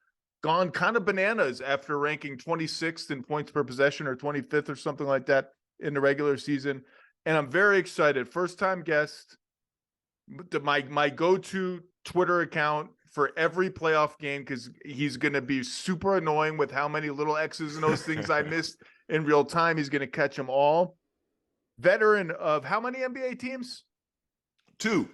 gone kind of bananas after ranking 26th in points per possession or 25th or something like that in the regular season. And I'm very excited. First-time guest, my go-to Twitter account for every playoff game, because he's going to be super annoying with how many little X's and O's things I missed in real time. He's going to catch them all. Veteran of how many NBA teams? Two.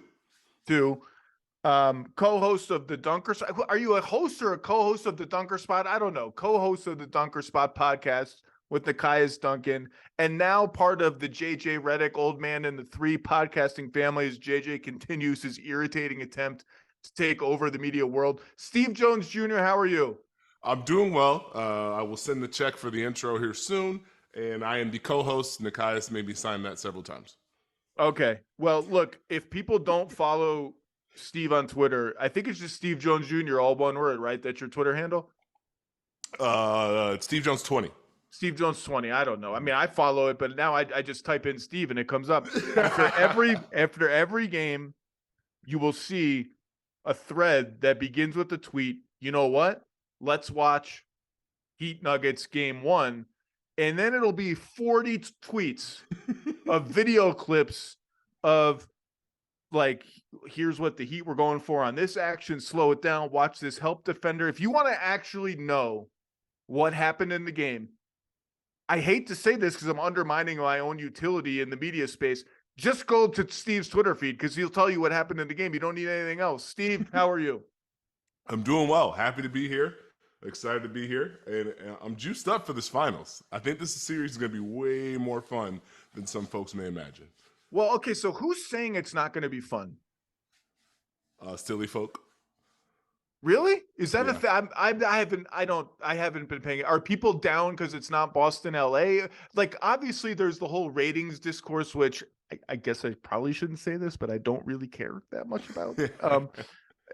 Co-host of the Dunker Spot. Are you a host or a co-host of the Dunker Spot? I don't know. Co-host of the Dunker Spot podcast with Nikias Duncan, and now part of the JJ Redick Old Man and the Three podcasting families. JJ continues his irritating attempt to take over the media world. Steve Jones Jr., how are you? I'm doing well. I will send the check for the intro here soon, and I am the co-host. Nikias made me sign that several times. Okay. Well, look, if people don't follow Steve on Twitter, I think it's just Steve Jones Jr., all one word, right? That's your Twitter handle? Steve Jones 20. Steve Jones 20. I don't know. I mean, I follow it, but now I just type in Steve and it comes up. After every game, you will see a thread that begins with the tweet, you know what? Let's watch Heat Nuggets game 1. And then it'll be 40 tweets of video clips of, like, here's what the Heat were going for on this action. Slow it down. Watch this help defender. If you want to actually know what happened in the game, I hate to say this because I'm undermining my own utility in the media space. Just go to Steve's Twitter feed because he'll tell you what happened in the game. You don't need anything else. Steve, how are you? I'm doing well. Happy to be here. Excited to be here. And I'm juiced up for this finals. I think this series is going to be way more fun than some folks may imagine. Well, okay, so who's saying it's not going to be fun? Silly folk. Really? Is that a thing? I haven't been paying. Are people down because it's not Boston, LA? Like, obviously there's the whole ratings discourse, which I guess I probably shouldn't say this, but I don't really care that much about.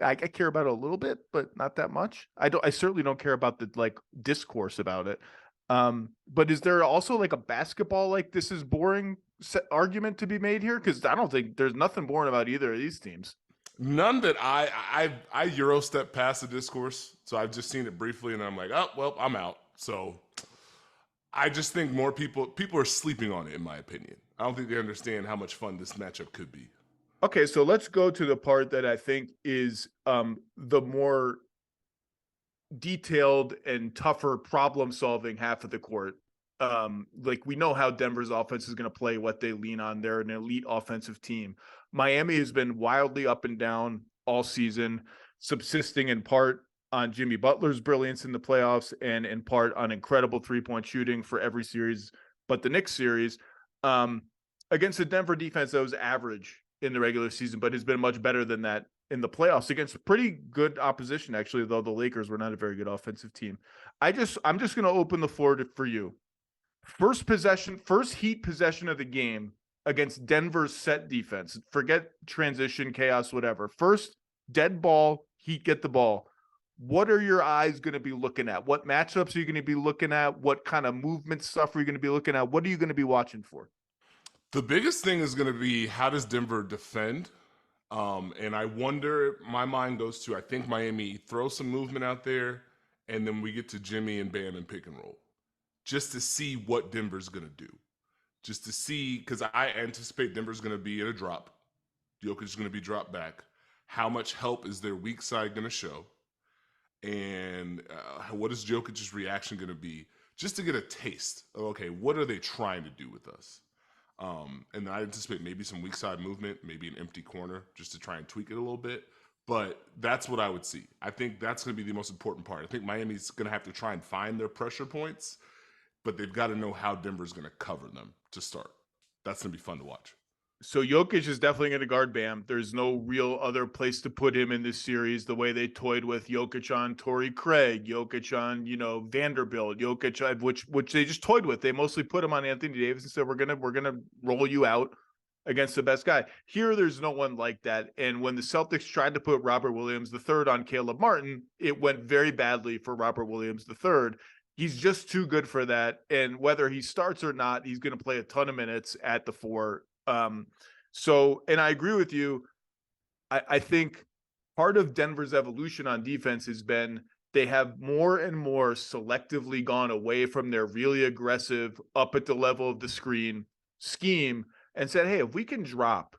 I care about it a little bit, but not that much. I certainly don't care about the discourse about it. But is there also like a basketball, like, this is boring argument to be made here? Because I don't think there's nothing boring about either of these teams. None that I Euro step past the discourse, so I've just seen it briefly, and I'm like, oh well, I'm out. So I just think more people are sleeping on it, in my opinion. I don't think they understand how much fun this matchup could be. Okay, so let's go to the part that I think is the more detailed and tougher problem-solving half of the court. Like, we know how Denver's offense is going to play, what they lean on. They're an elite offensive team. Miami has been wildly up and down all season, subsisting in part on Jimmy Butler's brilliance in the playoffs and in part on incredible three-point shooting for every series. But the Knicks series, against the Denver defense that was average in the regular season, but has been much better than that in the playoffs against pretty good opposition, actually, though the Lakers were not a very good offensive team. I'm just going to open the floor for you. First Heat possession of the game, against Denver's set defense. Forget transition, chaos, whatever. First, dead ball, Heat get the ball. What are your eyes going to be looking at? What matchups are you going to be looking at? What kind of movement stuff are you going to be looking at? What are you going to be watching for? The biggest thing is going to be, how does Denver defend? And I wonder, my mind goes to, I think Miami throws some movement out there, and then we get to Jimmy and Bam and pick and roll, just to see what Denver's going to do. Just to see, because I anticipate Denver's going to be in a drop. Jokic is going to be dropped back. How much help is their weak side going to show? And what is Jokic's reaction going to be? Just to get a taste of, okay, what are they trying to do with us? And I anticipate maybe some weak side movement, maybe an empty corner, just to try and tweak it a little bit. But that's what I would see. I think that's going to be the most important part. I think Miami's going to have to try and find their pressure points, but they've got to know how Denver's going to cover them to start. That's going to be fun to watch. So Jokic is definitely going to guard Bam. There's no real other place to put him in this series. The way they toyed with Jokic on Torrey Craig, Jokic on, Vanderbilt, Jokic, which they just toyed with. They mostly put him on Anthony Davis and said, we're gonna roll you out against the best guy. Here, there's no one like that. And when the Celtics tried to put Robert Williams III on Caleb Martin, it went very badly for Robert Williams III. He's just too good for that. And whether he starts or not, he's going to play a ton of minutes at the 4. And I agree with you. I think part of Denver's evolution on defense has been they have more and more selectively gone away from their really aggressive up at the level of the screen scheme and said, hey, if we can drop,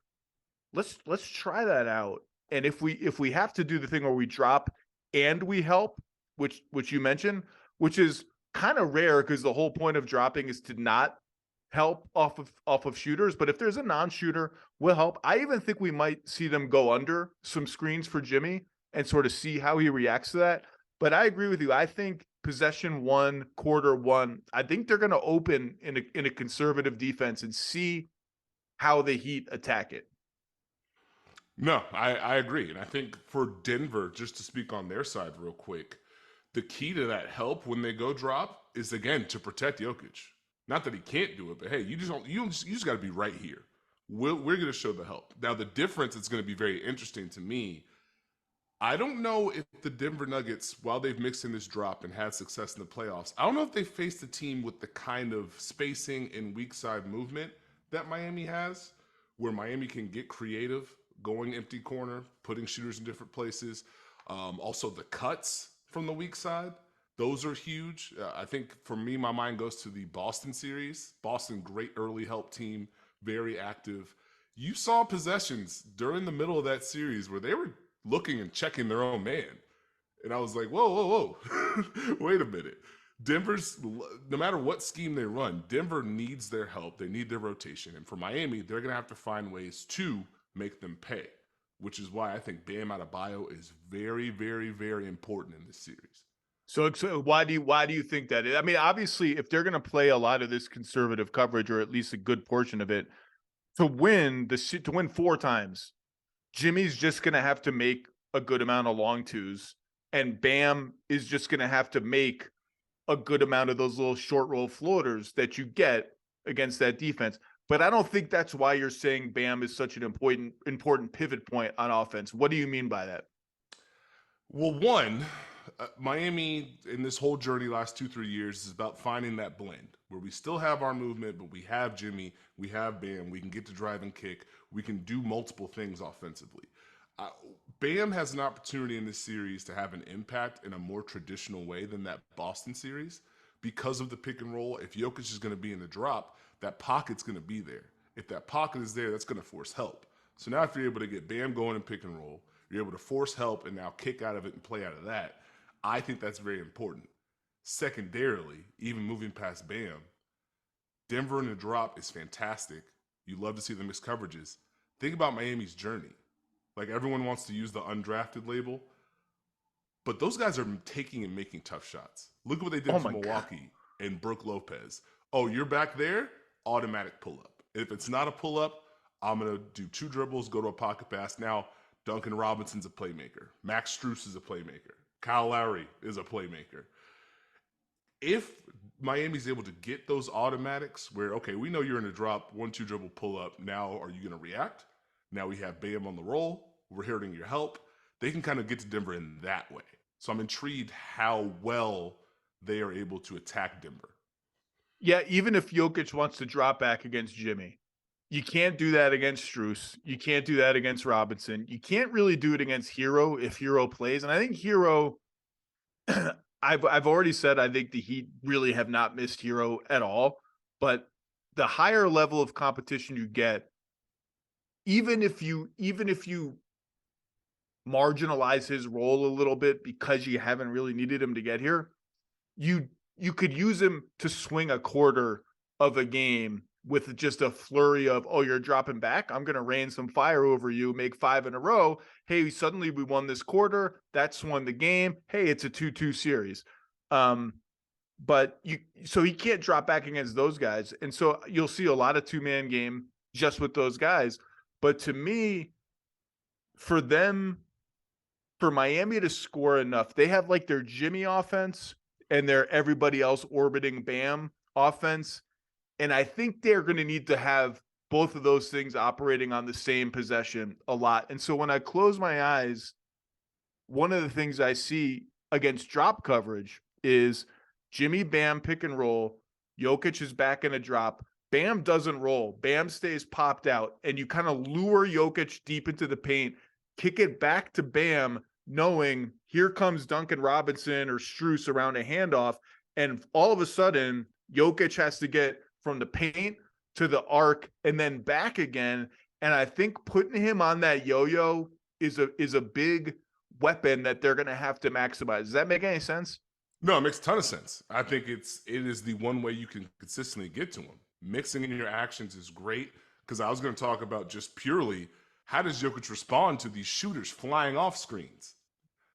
let's try that out. And if we have to do the thing where we drop and we help, which you mentioned, which is kind of rare because the whole point of dropping is to not help off of shooters. But if there's a non-shooter, we'll help. I even think we might see them go under some screens for Jimmy and sort of see how he reacts to that. But I agree with you. I think possession 1, quarter 1, I think they're going to open in a conservative defense and see how the Heat attack it. No, I agree. And I think for Denver, just to speak on their side real quick, the key to that help when they go drop is, again, to protect Jokic. Not that he can't do it, but hey, you just got to be right here. We're going to show the help. Now, the difference is going to be very interesting to me. I don't know if the Denver Nuggets, while they've mixed in this drop and had success in the playoffs, I don't know if they faced a team with the kind of spacing and weak side movement that Miami has, where Miami can get creative, going empty corner, putting shooters in different places. Also, the cuts from the weak side. Those are huge. I think for me, my mind goes to the Boston series. Boston, great early help team, very active. You saw possessions during the middle of that series where they were looking and checking their own man. And I was like, whoa. Wait a minute. Denver's, no matter what scheme they run, Denver needs their help. They need their rotation. And for Miami, they're going to have to find ways to make them pay, which is why I think Bam Adebayo is very, very, very important in this series. So why do you think that? I mean, obviously, if they're going to play a lot of this conservative coverage, or at least a good portion of it, to win 4 times, Jimmy's just going to have to make a good amount of long twos, and Bam is just going to have to make a good amount of those little short roll floaters that you get against that defense. But I don't think that's why you're saying Bam is such an important pivot point on offense. What do you mean by that? Well, one, Miami in this whole journey last 2-3 years is about finding that blend where we still have our movement, but we have Jimmy, we have Bam, we can get to drive and kick, we can do multiple things offensively. Bam has an opportunity in this series to have an impact in a more traditional way than that Boston series because of the pick and roll. If Jokic is going to be in the drop, that pocket's going to be there. If that pocket is there, that's going to force help. So now if you're able to get Bam going and pick and roll, you're able to force help and now kick out of it and play out of that. I think that's very important. Secondarily, even moving past Bam, Denver in the drop is fantastic. You love to see the mixed coverages. Think about Miami's journey. Like, everyone wants to use the undrafted label, but those guys are taking and making tough shots. Look at what they did to Milwaukee and Brook Lopez. Oh, you're back there? Automatic pull-up. If it's not a pull-up, I'm going to do 2 dribbles, go to a pocket pass. Now, Duncan Robinson's a playmaker. Max Strus is a playmaker. Kyle Lowry is a playmaker. If Miami's able to get those automatics where, okay, we know you're in a drop, 1-2 dribble pull up. Now, are you going to react? Now we have Bam on the roll. We're hearing your help. They can kind of get to Denver in that way. So I'm intrigued how well they are able to attack Denver. Yeah, even if Jokic wants to drop back against Jimmy, you can't do that against Strus. You can't do that against Robinson. You can't really do it against Hero if Hero plays. And I think Hero, I've already said I think the Heat really have not missed Hero at all. But the higher level of competition you get, even if you marginalize his role a little bit because you haven't really needed him to get here, you could use him to swing a quarter of a game with just a flurry of, oh, you're dropping back, I'm going to rain some fire over you, make 5 in a row. Hey, suddenly we won this quarter. That's won the game. Hey, it's a 2-2 series. But so he can't drop back against those guys. And so you'll see a lot of 2-man game just with those guys. But to me, for Miami to score enough, they have like their Jimmy offense and their everybody else orbiting Bam offense. And I think they're going to need to have both of those things operating on the same possession a lot. And so when I close my eyes, one of the things I see against drop coverage is Jimmy Bam pick and roll. Jokic is back in a drop. Bam doesn't roll. Bam stays popped out. And you kind of lure Jokic deep into the paint, kick it back to Bam, knowing here comes Duncan Robinson or Strus around a handoff. And all of a sudden, Jokic has to get from the paint to the arc and then back again. And I think putting him on that yo-yo is a big weapon that they're going to have to maximize. Does that make any sense? No, it makes a ton of sense. I think it is the one way you can consistently get to him. Mixing in your actions is great, because I was going to talk about just purely how does Jokic respond to these shooters flying off screens,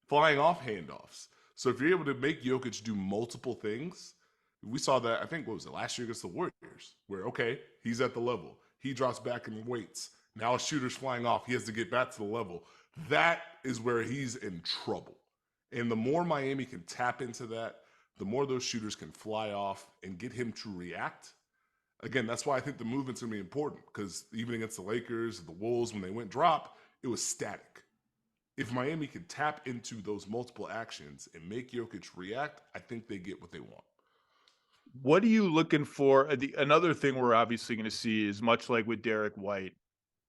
flying off handoffs. So if you're able to make Jokic do multiple things, we saw that, I think, what was it, last year against the Warriors, where, okay, he's at the level. He drops back and waits. Now a shooter's flying off. He has to get back to the level. That is where he's in trouble. And the more Miami can tap into that, the more those shooters can fly off and get him to react. Again, that's why I think the movement's going to be important, because even against the Lakers, the Wolves, when they went drop, it was static. If Miami can tap into those multiple actions and make Jokic react, I think they get what they want. What are you looking for? Another thing we're obviously going to see is, much like with Derek White,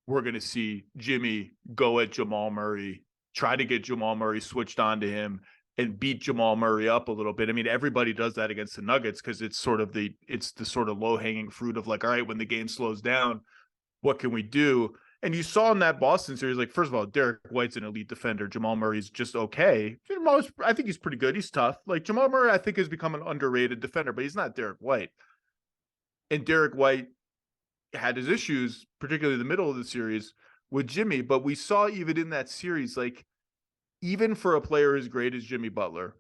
we're going to see Jimmy go at Jamal Murray, try to get Jamal Murray switched on to him and beat Jamal Murray up a little bit. I mean, everybody does that against the Nuggets because it's the sort of low-hanging fruit of like, all right, when the game slows down, what can we do? And you saw in that Boston series, like, first of all, Derek White's an elite defender. Jamal Murray's just okay. I think he's pretty good. He's tough. Like, Jamal Murray, I think, has become an underrated defender, but he's not Derek White. And Derek White had his issues, particularly in the middle of the series, with Jimmy. But we saw even in that series, like, even for a player as great as Jimmy Butler,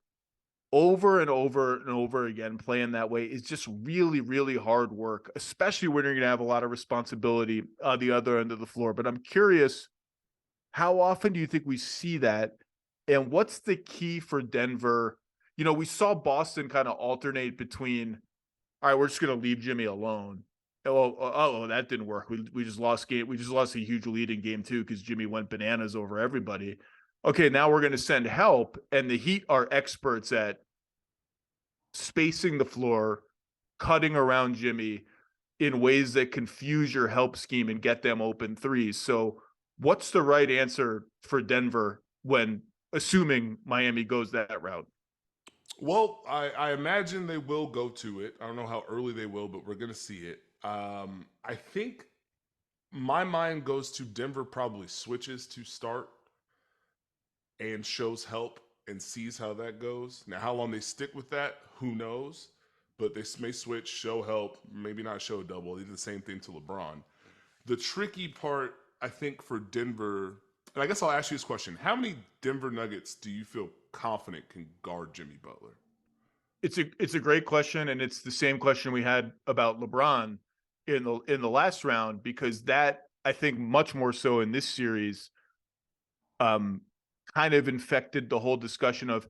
over and over and over again playing that way is just really, really hard work, especially when you're going to have a lot of responsibility on the other end of the floor. But I'm curious, how often do you think we see that? And what's the key for Denver? You know, we saw Boston kind of alternate between, all right, we're just going to leave Jimmy alone. Oh, that didn't work. We just lost game. We just lost a huge lead in game 2 because Jimmy went bananas over everybody. Okay, now we're going to send help, and the Heat are experts at spacing the floor, cutting around Jimmy in ways that confuse your help scheme and get them open threes. So what's the right answer for Denver when, assuming Miami goes that route? Well, I imagine they will go to it. I don't know how early they will, but we're going to see it. I think my mind goes to Denver probably switches to start and shows help and sees how that goes. Now, how long they stick with that, who knows? But they may switch, show help, maybe not show double. They did the same thing to LeBron. The tricky part, I think, for Denver, and I guess I'll ask you this question. How many Denver Nuggets do you feel confident can guard Jimmy Butler? It's a great question, and it's the same question we had about LeBron in the last round, because that, I think, much more so in this series, kind of infected the whole discussion of,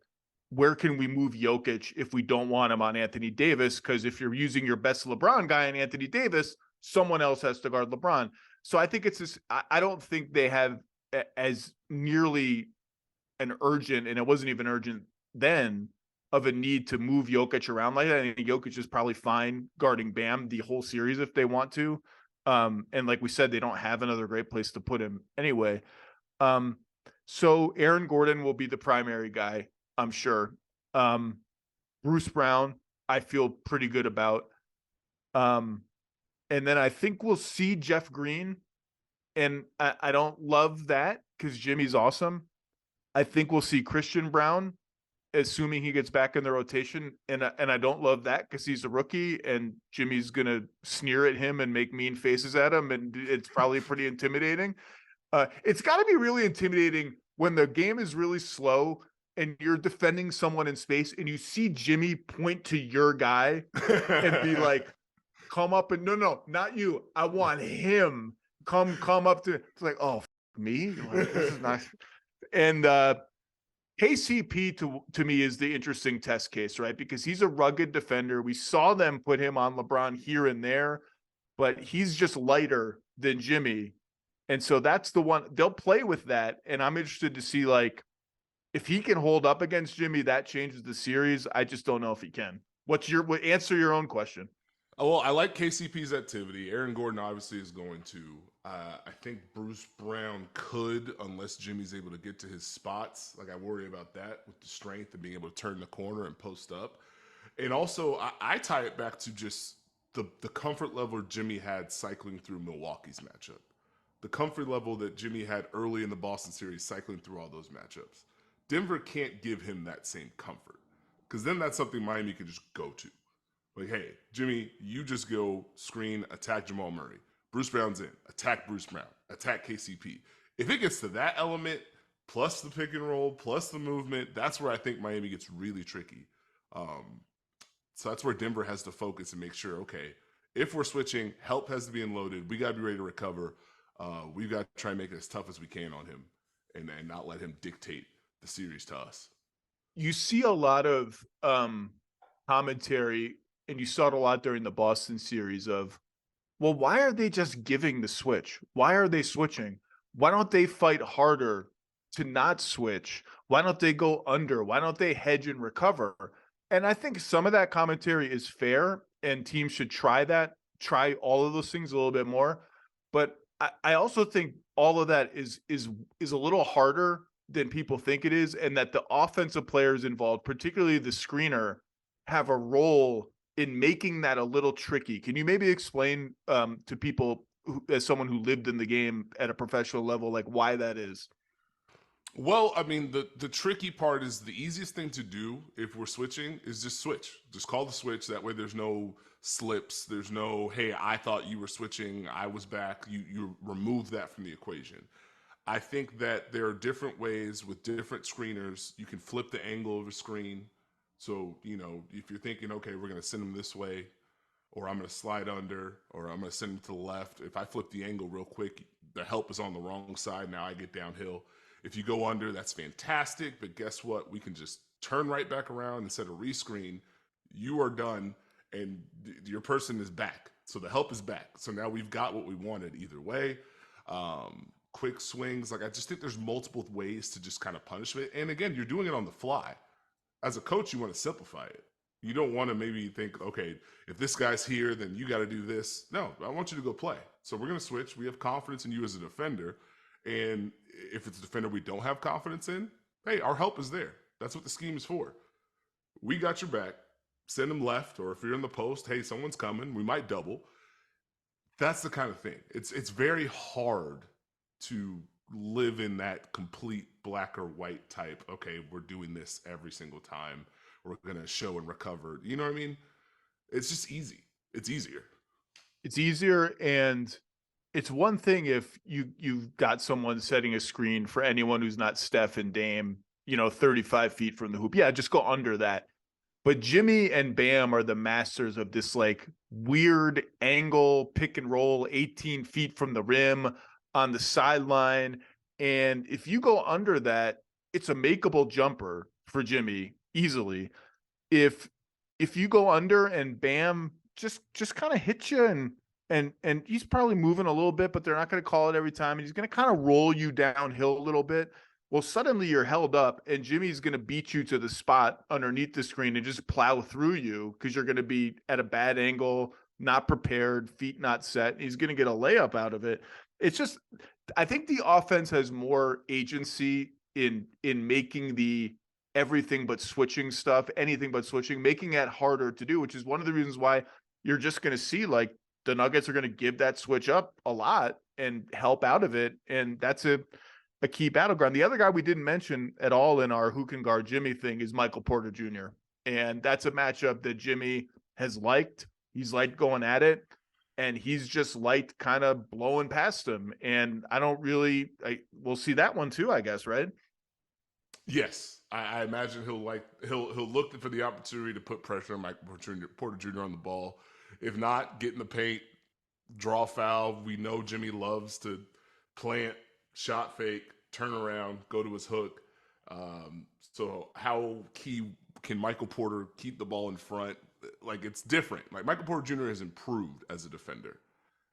where can we move Jokic if we don't want him on Anthony Davis? Because if you're using your best LeBron guy on Anthony Davis, someone else has to guard LeBron. So I think it's this. I don't think they have as nearly an urgent, and it wasn't even urgent then, of a need to move Jokic around like that. I think Jokic is probably fine guarding Bam the whole series if they want to. And like we said, they don't have another great place to put him anyway. So Aaron Gordon will be the primary guy, I'm sure. Bruce Brown, I feel pretty good about. And then I think we'll see Jeff Green. And I don't love that because Jimmy's awesome. I think we'll see Christian Brown, assuming he gets back in the rotation. And I don't love that because he's a rookie and Jimmy's going to sneer at him and make mean faces at him. And it's probably pretty intimidating. It's got to be really intimidating when the game is really slow and you're defending someone in space and you see Jimmy point to your guy and be like, come up and no, not you. I want him. Come up to, it's like, oh, me? Like, this is nice. And KCP to me is the interesting test case, right? Because he's a rugged defender. We saw them put him on LeBron here and there, but he's just lighter than Jimmy. And so that's the one they'll play with that. And I'm interested to see, like, if he can hold up against Jimmy, that changes the series. I just don't know if he can. Answer your own question. Oh, well, I like KCP's activity. Aaron Gordon obviously is going to. I think Bruce Brown could, unless Jimmy's able to get to his spots. Like, I worry about that with the strength and being able to turn the corner and post up. And also, I tie it back to just the comfort level Jimmy had cycling through Milwaukee's matchup. The comfort level that Jimmy had early in the Boston series cycling through all those matchups. Denver can't give him that same comfort because then that's something Miami can just go to. Like, hey, Jimmy, you just go screen, attack Jamal Murray. Bruce Brown's in. Attack Bruce Brown. Attack KCP. If it gets to that element, plus the pick and roll, plus the movement, that's where I think Miami gets really tricky. So that's where Denver has to focus and make sure, okay, if we're switching, help has to be unloaded. We got to be ready to recover. We've got to try and make it as tough as we can on him and not let him dictate the series to us. You see a lot of commentary, and you saw it a lot during the Boston series of, well, why are they just giving the switch? Why are they switching? Why don't they fight harder to not switch? Why don't they go under? Why don't they hedge and recover? And I think some of that commentary is fair, and teams should try all of those things a little bit more. But I also think all of that is a little harder than people think it is, and that the offensive players involved, particularly the screener, have a role in making that a little tricky. Can you maybe explain to people, as someone who lived in the game at a professional level, like why that is? Well, I mean, the tricky part is the easiest thing to do if we're switching is just switch. Just call the switch. That way there's no slips. There's no, hey, I thought you were switching. I was back. You remove that from the equation. I think that there are different ways with different screeners. You can flip the angle of a screen. So, if you're thinking, okay, we're going to send them this way, or I'm going to slide under, or I'm going to send them to the left. If I flip the angle real quick, the help is on the wrong side. Now I get downhill. If you go under, that's fantastic. But guess what? We can just turn right back around and set a rescreen. You are done, and your person is back. So the help is back. So now we've got what we wanted either way. Quick swings. Like, I just think there's multiple ways to just kind of punish it. And again, you're doing it on the fly. As a coach, you want to simplify it. You don't want to maybe think, okay, if this guy's here, then you got to do this. No, I want you to go play. So we're going to switch. We have confidence in you as a defender. And if it's a defender we don't have confidence in, hey, our help is there. That's what the scheme is for. We got your back. Send them left, or if you're in the post, hey, someone's coming. We might double. That's the kind of thing. It's very hard to live in that complete black or white type. Okay, we're doing this every single time. We're going to show and recover. You know what I mean? It's just easy. It's easier. It's easier, and it's one thing if you've got someone setting a screen for anyone who's not Steph and Dame, 35 feet from the hoop. Yeah, just go under that. But Jimmy and Bam are the masters of this like weird angle pick and roll 18 feet from the rim on the sideline. And if you go under that, it's a makeable jumper for Jimmy. easily. If you go under and Bam just kind of hits you, and he's probably moving a little bit, but they're not going to call it every time, and he's going to kind of roll you downhill a little bit. Well, suddenly you're held up, and Jimmy's going to beat you to the spot underneath the screen and just plow through you because you're going to be at a bad angle, not prepared, feet not set. He's going to get a layup out of it. It's just, I think the offense has more agency in making the everything but switching stuff, anything but switching, making it harder to do, which is one of the reasons why you're just going to see like the Nuggets are going to give that switch up a lot and help out of it. And that's a key battleground. The other guy we didn't mention at all in our who can guard Jimmy thing is Michael Porter Jr. And that's a matchup that Jimmy has liked. He's liked going at it, and he's just liked kind of blowing past him. And I don't really, we'll see that one too, I guess, right? Yes, I imagine he'll look for the opportunity to put pressure on Michael Porter Jr. on the ball. If not, get in the paint, draw foul. We know Jimmy loves to plant, shot fake, turn around, go to his hook. So how key can Michael Porter keep the ball in front? Like, it's different. Like, Michael Porter Jr. has improved as a defender.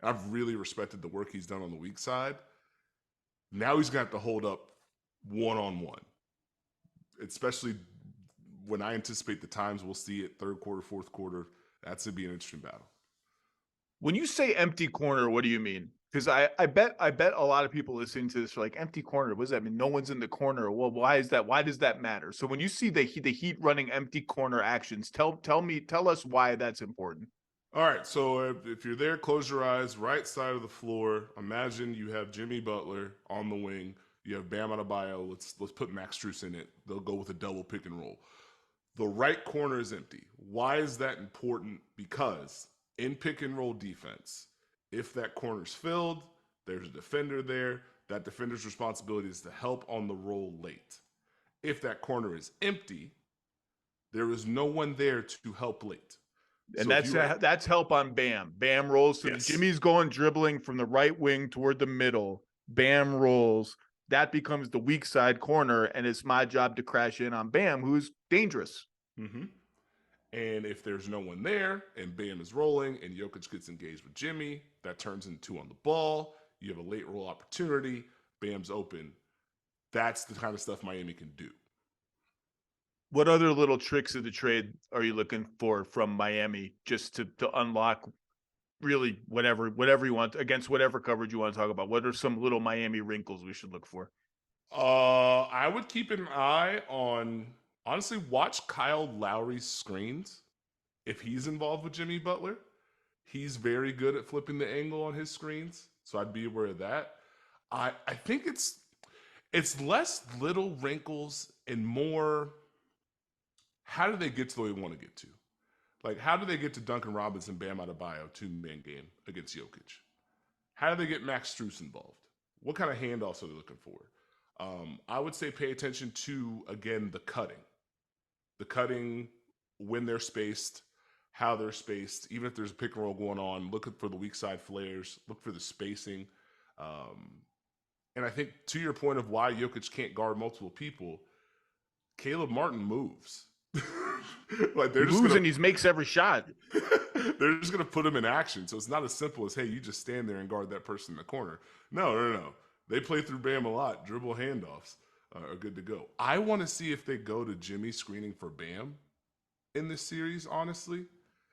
I've really respected the work he's done on the weak side. Now he's got to hold up one-on-one, especially when I anticipate the times we'll see it third quarter, fourth quarter. That's going to be an interesting battle. When you say empty corner, what do you mean? Because I bet a lot of people listening to this are like, empty corner, what does that mean? No one's in the corner. Well, why is that? Why does that matter? So when you see the Heat running empty corner actions, tell us why that's important. All right, so if you're there, close your eyes, right side of the floor. Imagine you have Jimmy Butler on the wing. You have Bam Adebayo. Let's put Max Strus in it. They'll go with a double pick and roll. The right corner is empty. Why is that important? Because in pick and roll defense, if that corner's filled, there's a defender there. That defender's responsibility is to help on the roll late. If that corner is empty, there is no one there to help late. And so that's help on Bam. Bam rolls. So yes. Jimmy's going dribbling from the right wing toward the middle. Bam rolls. That becomes the weak side corner, and it's my job to crash in on Bam, who's dangerous. Mm-hmm. And if there's no one there, and Bam is rolling, and Jokic gets engaged with Jimmy, that turns into 2 on the ball. You have a late roll opportunity. Bam's open. That's the kind of stuff Miami can do. What other little tricks of the trade are you looking for from Miami just to unlock really whatever you want against whatever coverage you want to talk about? What are some little Miami wrinkles we should look for? I would keep an eye on, honestly, watch Kyle Lowry's screens. If he's involved with Jimmy Butler, he's very good at flipping the angle on his screens. So I'd be aware of that. I think it's less little wrinkles and more, how do they get to the way we want to get to? Like, how do they get to Duncan Robinson, Bam Adebayo, 2-man game against Jokic? How do they get Max Strus involved? What kind of handoffs are they looking for? I would say pay attention to, again, the cutting. The cutting, when they're spaced, how they're spaced. Even if there's a pick and roll going on, look for the weak side flares, look for the spacing. And I think to your point of why Jokic can't guard multiple people, Caleb Martin moves. Like, they're just and he makes every shot. They're just going to put him in action. So it's not as simple as, hey, you just stand there and guard that person in the corner. No. They play through Bam a lot. Dribble handoffs are good to go. I want to see if they go to Jimmy screening for Bam in this series, honestly.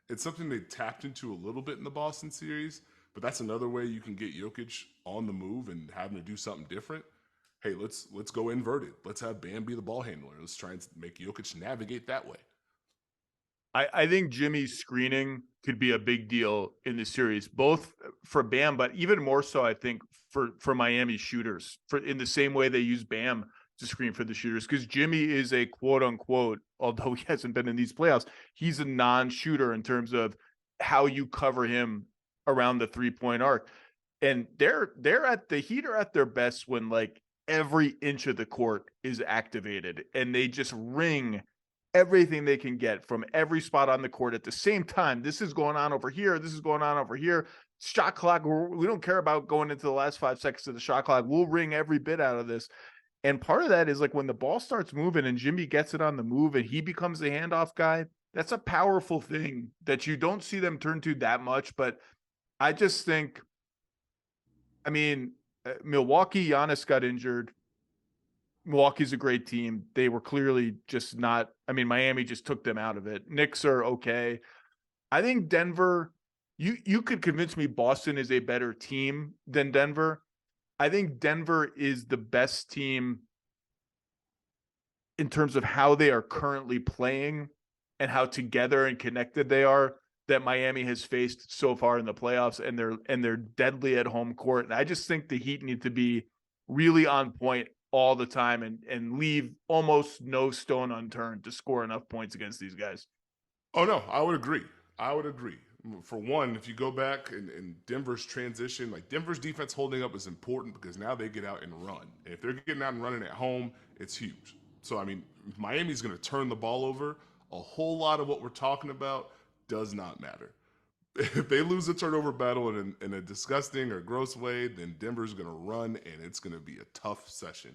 It's something they tapped into a little bit in the Boston series, but that's another way you can get Jokic on the move and have him to do something different. Hey, let's go inverted. Let's have Bam be the ball handler. Let's try and make Jokic navigate that way. I think Jimmy's screening could be a big deal in the series, both for Bam, but even more so, I think, for Miami shooters, in the same way they use Bam to screen for the shooters, because Jimmy is a quote-unquote, although he hasn't been in these playoffs, he's a non-shooter in terms of how you cover him around the three-point arc. And the Heat are at their best when, like, every inch of the court is activated and they just ring everything they can get from every spot on the court at the same time. This is going on over here. This is going on over here. Shot clock. We don't care about going into the last 5 seconds of the shot clock. We'll ring every bit out of this. And part of that is like when the ball starts moving and Jimmy gets it on the move and he becomes the handoff guy, that's a powerful thing that you don't see them turn to that much. But I just think, I mean, Milwaukee, Giannis got injured. Milwaukee's a great team. They were clearly just not, I mean, Miami just took them out of it. Knicks are okay. I think Denver, you could convince me Boston is a better team than Denver. I think Denver is the best team in terms of how they are currently playing and how together and connected they are that Miami has faced so far in the playoffs, and they're deadly at home court. And I just think the Heat need to be really on point all the time and leave almost no stone unturned to score enough points against these guys. Oh no, I would agree. I would agree. For one, if you go back and Denver's transition, like Denver's defense holding up is important because now they get out and run. And if they're getting out and running at home, it's huge. So, I mean, Miami's going to turn the ball over. A whole lot of what we're talking about does not matter. If they lose a turnover battle in a disgusting or gross way, then Denver's going to run and it's going to be a tough session.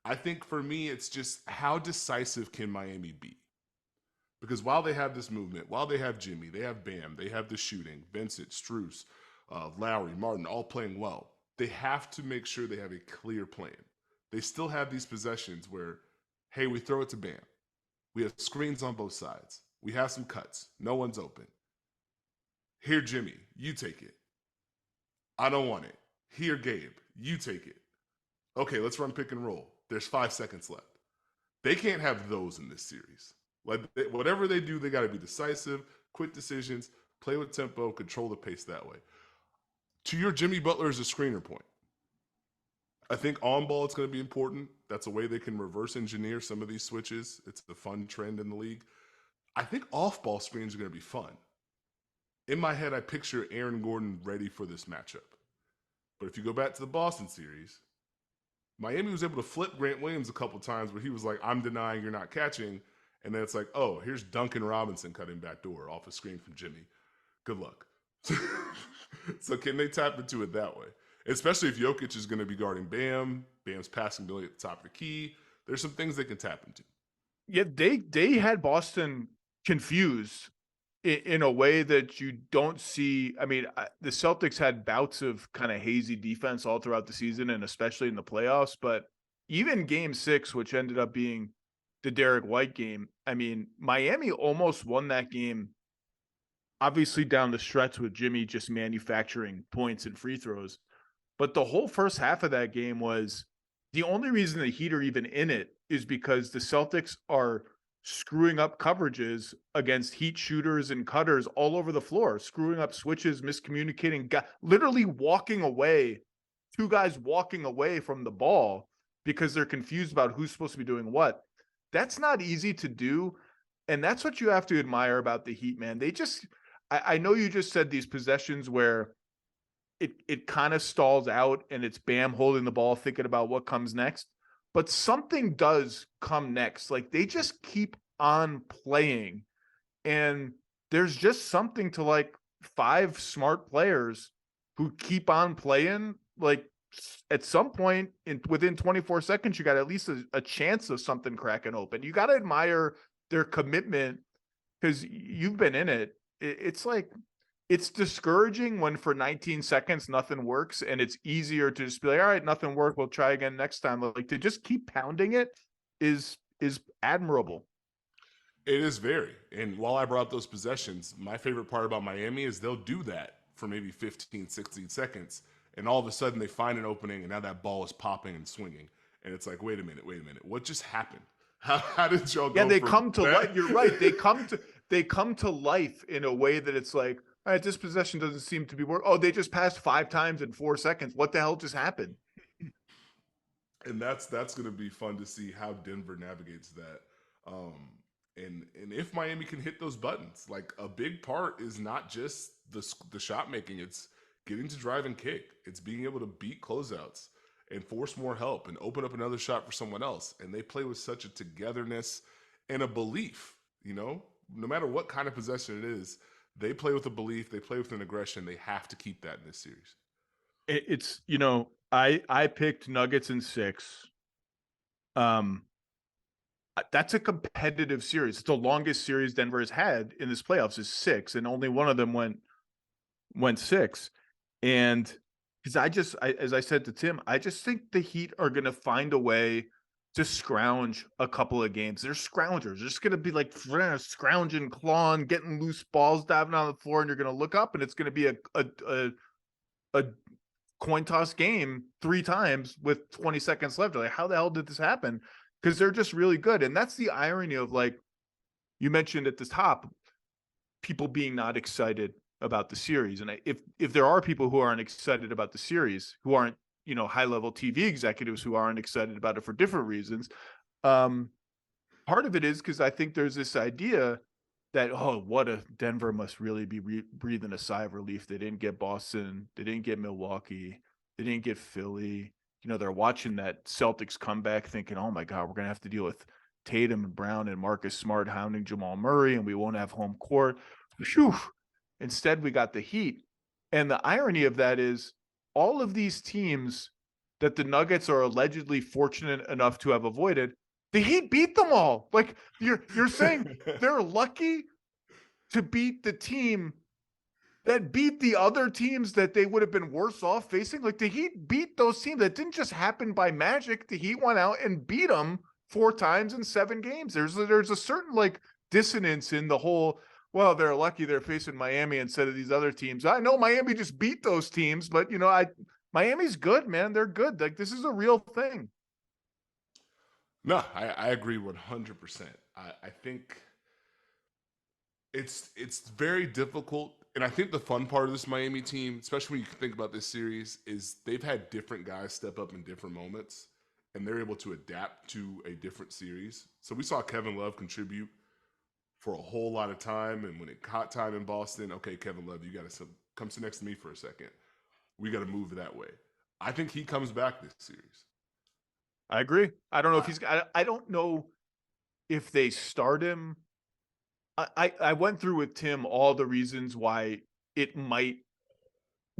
I think for me, it's just how decisive can Miami be? Because while they have this movement, while they have Jimmy, they have Bam, they have the shooting, Vincent, Strus, Lowry, Martin, all playing well, they have to make sure they have a clear plan. They still have these possessions where, hey, we throw it to Bam. We have screens on both sides. We have some cuts. No one's open. Here, Jimmy, you take it. I don't want it. Here, Gabe, you take it. Okay, let's run pick and roll. There's 5 seconds left. They can't have those in this series. Like whatever they do, they got to be decisive, quick decisions, play with tempo, control the pace that way. To your Jimmy Butler as a screener point, I think on ball it's going to be important. That's a way they can reverse engineer some of these switches. It's a fun trend in the league. I think off ball screens are going to be fun. In my head, I picture Aaron Gordon ready for this matchup. But if you go back to the Boston series, Miami was able to flip Grant Williams a couple times where he was like, I'm denying you're not catching. And then it's like, oh, here's Duncan Robinson cutting back door off a screen from Jimmy. Good luck. So can they tap into it that way? Especially if Jokic is going to be guarding Bam, Bam's passing ability at the top of the key. There's some things they can tap into. Yeah, they had Boston confused in a way that you don't see. I mean, the Celtics had bouts of kind of hazy defense all throughout the season and especially in the playoffs. But even game 6, which ended up being the Derek White game, I mean, Miami almost won that game, obviously down the stretch with Jimmy just manufacturing points and free throws. But the whole first half of that game was the only reason the Heat are even in it is because the Celtics are screwing up coverages against Heat shooters and cutters all over the floor, screwing up switches, miscommunicating, literally walking away, 2 guys walking away from the ball because they're confused about who's supposed to be doing what. That's not easy to do. And that's what you have to admire about the Heat, man. They just, I know you just said these possessions where it kind of stalls out and it's Bam holding the ball, thinking about what comes next. But something does come next. Like they just keep on playing. And there's just something to like 5 smart players who keep on playing. Like at some point within 24 seconds, you got at least a chance of something cracking open. You got to admire their commitment because you've been in it. It's like, it's discouraging when for 19 seconds nothing works, and it's easier to just be like, all right, nothing worked, we'll try again next time. Like to just keep pounding it is admirable. It is very. And while I brought up those possessions, my favorite part about Miami is they'll do that for maybe 15, 16 seconds, and all of a sudden they find an opening, and now that ball is popping and swinging. And it's like, wait a minute, what just happened? How did y'all go? Yeah, they come to life. You're right. They come to life in a way that it's like, all right, this possession doesn't seem to be working. Oh, they just passed 5 times in 4 seconds. What the hell just happened? And that's going to be fun to see how Denver navigates that. And if Miami can hit those buttons, like a big part is not just the shot making, it's getting to drive and kick. It's being able to beat closeouts and force more help and open up another shot for someone else. And they play with such a togetherness and a belief, no matter what kind of possession it is, they play with a belief, they play with an aggression. They have to keep that in this series. It's, I picked Nuggets in 6. That's a competitive series. It's the longest series Denver has had in this playoffs is 6, and only one of them went 6. And because as I said to Tim, I just think the Heat are going to find a way to scrounge a couple of games. They're scroungers. They're just going to be like scrounging, clawing, getting loose balls, diving on the floor, and you're going to look up, and it's going to be a coin toss game 3 times with 20 seconds left. Like, how the hell did this happen? Because they're just really good. And that's the irony of, like, you mentioned at the top, people being not excited about the series. And if there are people who aren't excited about the series, who aren't, high-level TV executives who aren't excited about it for different reasons, part of it is because I think there's this idea that, Denver must really be breathing a sigh of relief. They didn't get Boston. They didn't get Milwaukee. They didn't get Philly. They're watching that Celtics comeback thinking, oh my God, we're going to have to deal with Tatum and Brown and Marcus Smart hounding Jamal Murray, and we won't have home court. Whew. Instead, we got the Heat. And the irony of that is all of these teams that the Nuggets are allegedly fortunate enough to have avoided, the Heat beat them all. Like, you're saying they're lucky to beat the team that beat the other teams that they would have been worse off facing. Like, the Heat beat those teams. That didn't just happen by magic. The Heat went out and beat them 4 times in 7 games. There's a certain, like, dissonance in the whole, well, they're lucky they're facing Miami instead of these other teams. I know Miami just beat those teams, but, Miami's good, man. They're good. Like, this is a real thing. No, I agree 100%. I think it's very difficult. And I think the fun part of this Miami team, especially when you think about this series, is they've had different guys step up in different moments, and they're able to adapt to a different series. So we saw Kevin Love contribute for a whole lot of time, and when it caught time in Boston, okay, Kevin Love, you got to come sit next to me for a second. We got to move that way. I think he comes back this series. I agree. I don't know if I don't know if they start him. I went through with Tim all the reasons why it might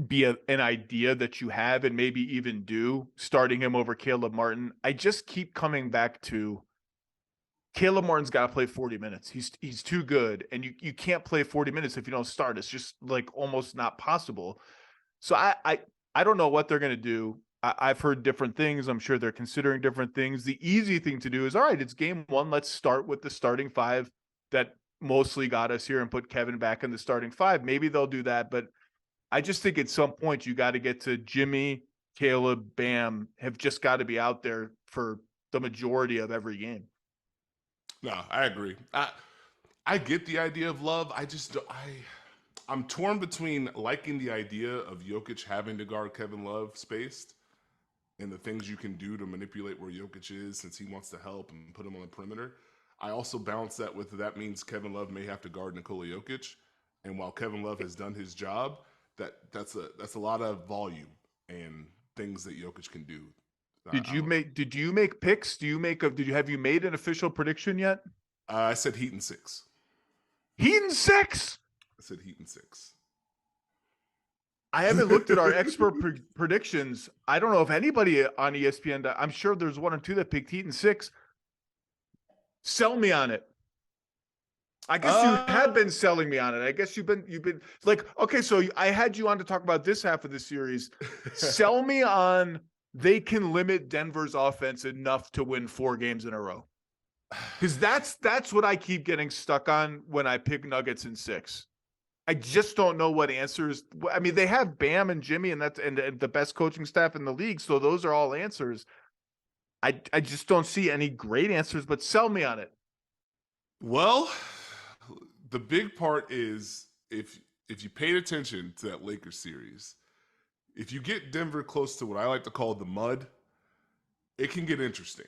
be an idea that you have and maybe even do starting him over Caleb Martin. I just keep coming back to Caleb Martin's got to play 40 minutes. He's too good, and you can't play 40 minutes if you don't start. It's just like almost not possible. So I don't know what they're going to do. I've heard different things. I'm sure they're considering different things. The easy thing to do is, all right, it's game 1. Let's start with the starting 5 that mostly got us here and put Kevin back in the starting 5. Maybe they'll do that, but I just think at some point you got to get to Jimmy, Caleb, Bam have just got to be out there for the majority of every game. No, I agree. I get the idea of Love. I'm torn between liking the idea of Jokic having to guard Kevin Love spaced and the things you can do to manipulate where Jokic is since he wants to help and put him on the perimeter. I also balance that with that means Kevin Love may have to guard Nikola Jokic. And while Kevin Love has done his job, that's a lot of volume and things that Jokic can do. Did you make picks? Have you made an official prediction yet? I said Heat in 6. Heat in 6? I said Heat in 6. I haven't looked at our expert predictions. I don't know if anybody on ESPN, I'm sure there's 1 or 2 that picked Heat in 6. Sell me on it. I guess you have been selling me on it. I guess you've been like, okay, so I had you on to talk about this half of the series. Sell me on they can limit Denver's offense enough to win 4 games in a row. Because that's what I keep getting stuck on when I pick Nuggets in 6. I just don't know what answers. I mean, they have Bam and Jimmy, and that's and the best coaching staff in the league, so those are all answers. I just don't see any great answers, but sell me on it. Well, the big part is if you paid attention to that Lakers series, if you get Denver close to what I like to call the mud, it can get interesting.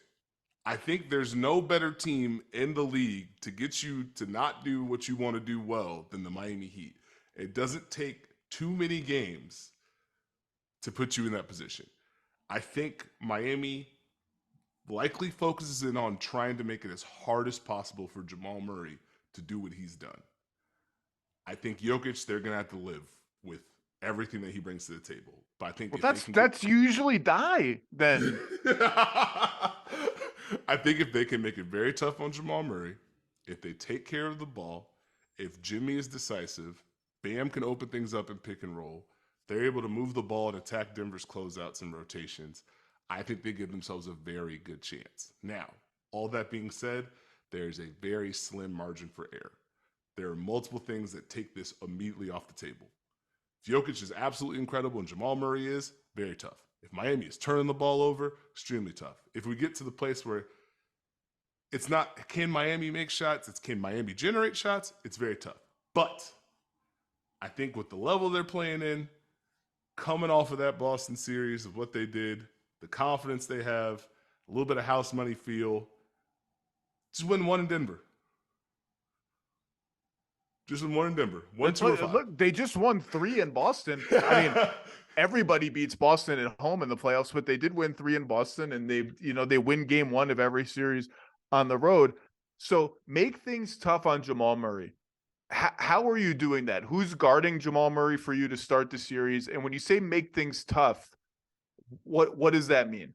I think there's no better team in the league to get you to not do what you want to do well than the Miami Heat. It doesn't take too many games to put you in that position. I think Miami likely focuses in on trying to make it as hard as possible for Jamal Murray to do what he's done. I think Jokic, they're going to have to live with everything that he brings to the table. But I think that's usually die then. I think if they can make it very tough on Jamal Murray, if they take care of the ball, if Jimmy is decisive, Bam can open things up and pick and roll. They're able to move the ball and attack Denver's closeouts and rotations. I think they give themselves a very good chance. Now, all that being said, there's a very slim margin for error. There are multiple things that take this immediately off the table. If Jokic is absolutely incredible and Jamal Murray is, very tough. If Miami is turning the ball over, extremely tough. If we get to the place where it's not, can Miami make shots? It's can Miami generate shots? It's very tough. But I think with the level they're playing in, coming off of that Boston series of what they did, the confidence they have, a little bit of house money feel, just win one in Denver. Just win one in Denver. 1, 2, or 5. Look, they just won 3 in Boston. I mean, everybody beats Boston at home in the playoffs, but they did win 3 in Boston, and they win game 1 of every series on the road. So make things tough on Jamal Murray. How are you doing that? Who's guarding Jamal Murray for you to start the series? And when you say make things tough, what does that mean?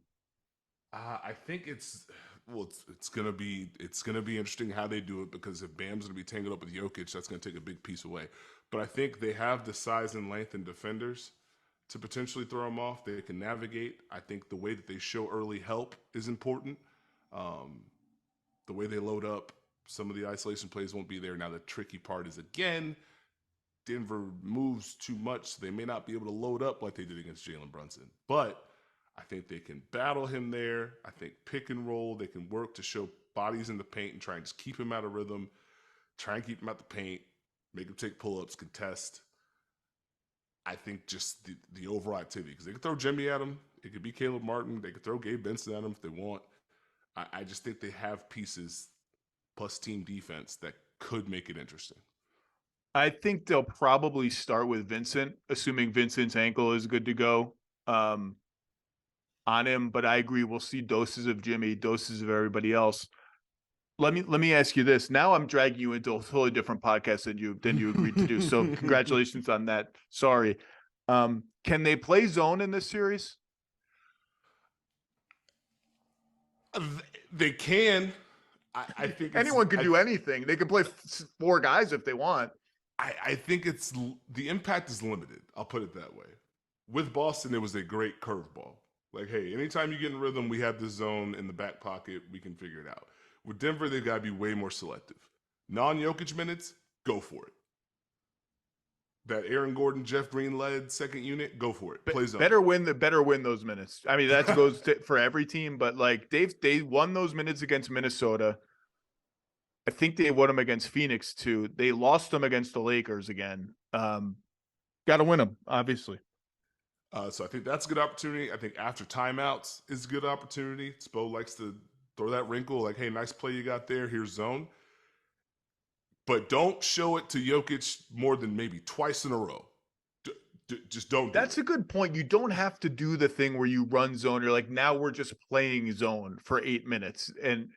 I think it's gonna be interesting how they do it, because if Bam's gonna be tangled up with Jokic, that's gonna take a big piece away. But I think they have the size and length and defenders to potentially throw him off. They can navigate. I think the way that they show early help is important. The way they load up, some of the isolation plays won't be there. Now, the tricky part is, again, Denver moves too much, so they may not be able to load up like they did against Jalen Brunson. But I think they can battle him there. I think pick and roll, they can work to show bodies in the paint and try and just keep him out of rhythm, try and keep him out the paint, make him take pull-ups, contest. I think just the overall activity, because they could throw Jimmy at him. It could be Caleb Martin. They could throw Gabe Benson at him if they want. I just think they have pieces plus team defense that could make it interesting. I think they'll probably start with Vincent, assuming Vincent's ankle is good to go on him. But I agree, we'll see doses of Jimmy, doses of everybody else. Let me ask you this. Now I'm dragging you into a totally different podcast than you agreed to do. So congratulations on that. Sorry. Can they play zone in this series? They can. I think anyone can do anything. They can play 4 guys if they want. I think the impact is limited. I'll put it that way. With Boston, it was a great curveball. Like, hey, anytime you get in rhythm, we have this zone in the back pocket. We can figure it out. With Denver, they've got to be way more selective. Non-Jokic minutes, go for it. That Aaron Gordon, Jeff Green led second unit, go for it. Play zone. Better win those minutes. I mean, that goes for every team, but like they won those minutes against Minnesota. I think they won them against Phoenix too. They lost them against the Lakers again. Got to win them, obviously. So I think that's a good opportunity. I think after timeouts is a good opportunity. Spo likes to throw that wrinkle, like, hey, nice play you got there. Here's zone. But don't show it to Jokic more than maybe twice in a row. Just don't. That's a good point. You don't have to do the thing where you run zone. You're like, now we're just playing zone for 8 minutes. And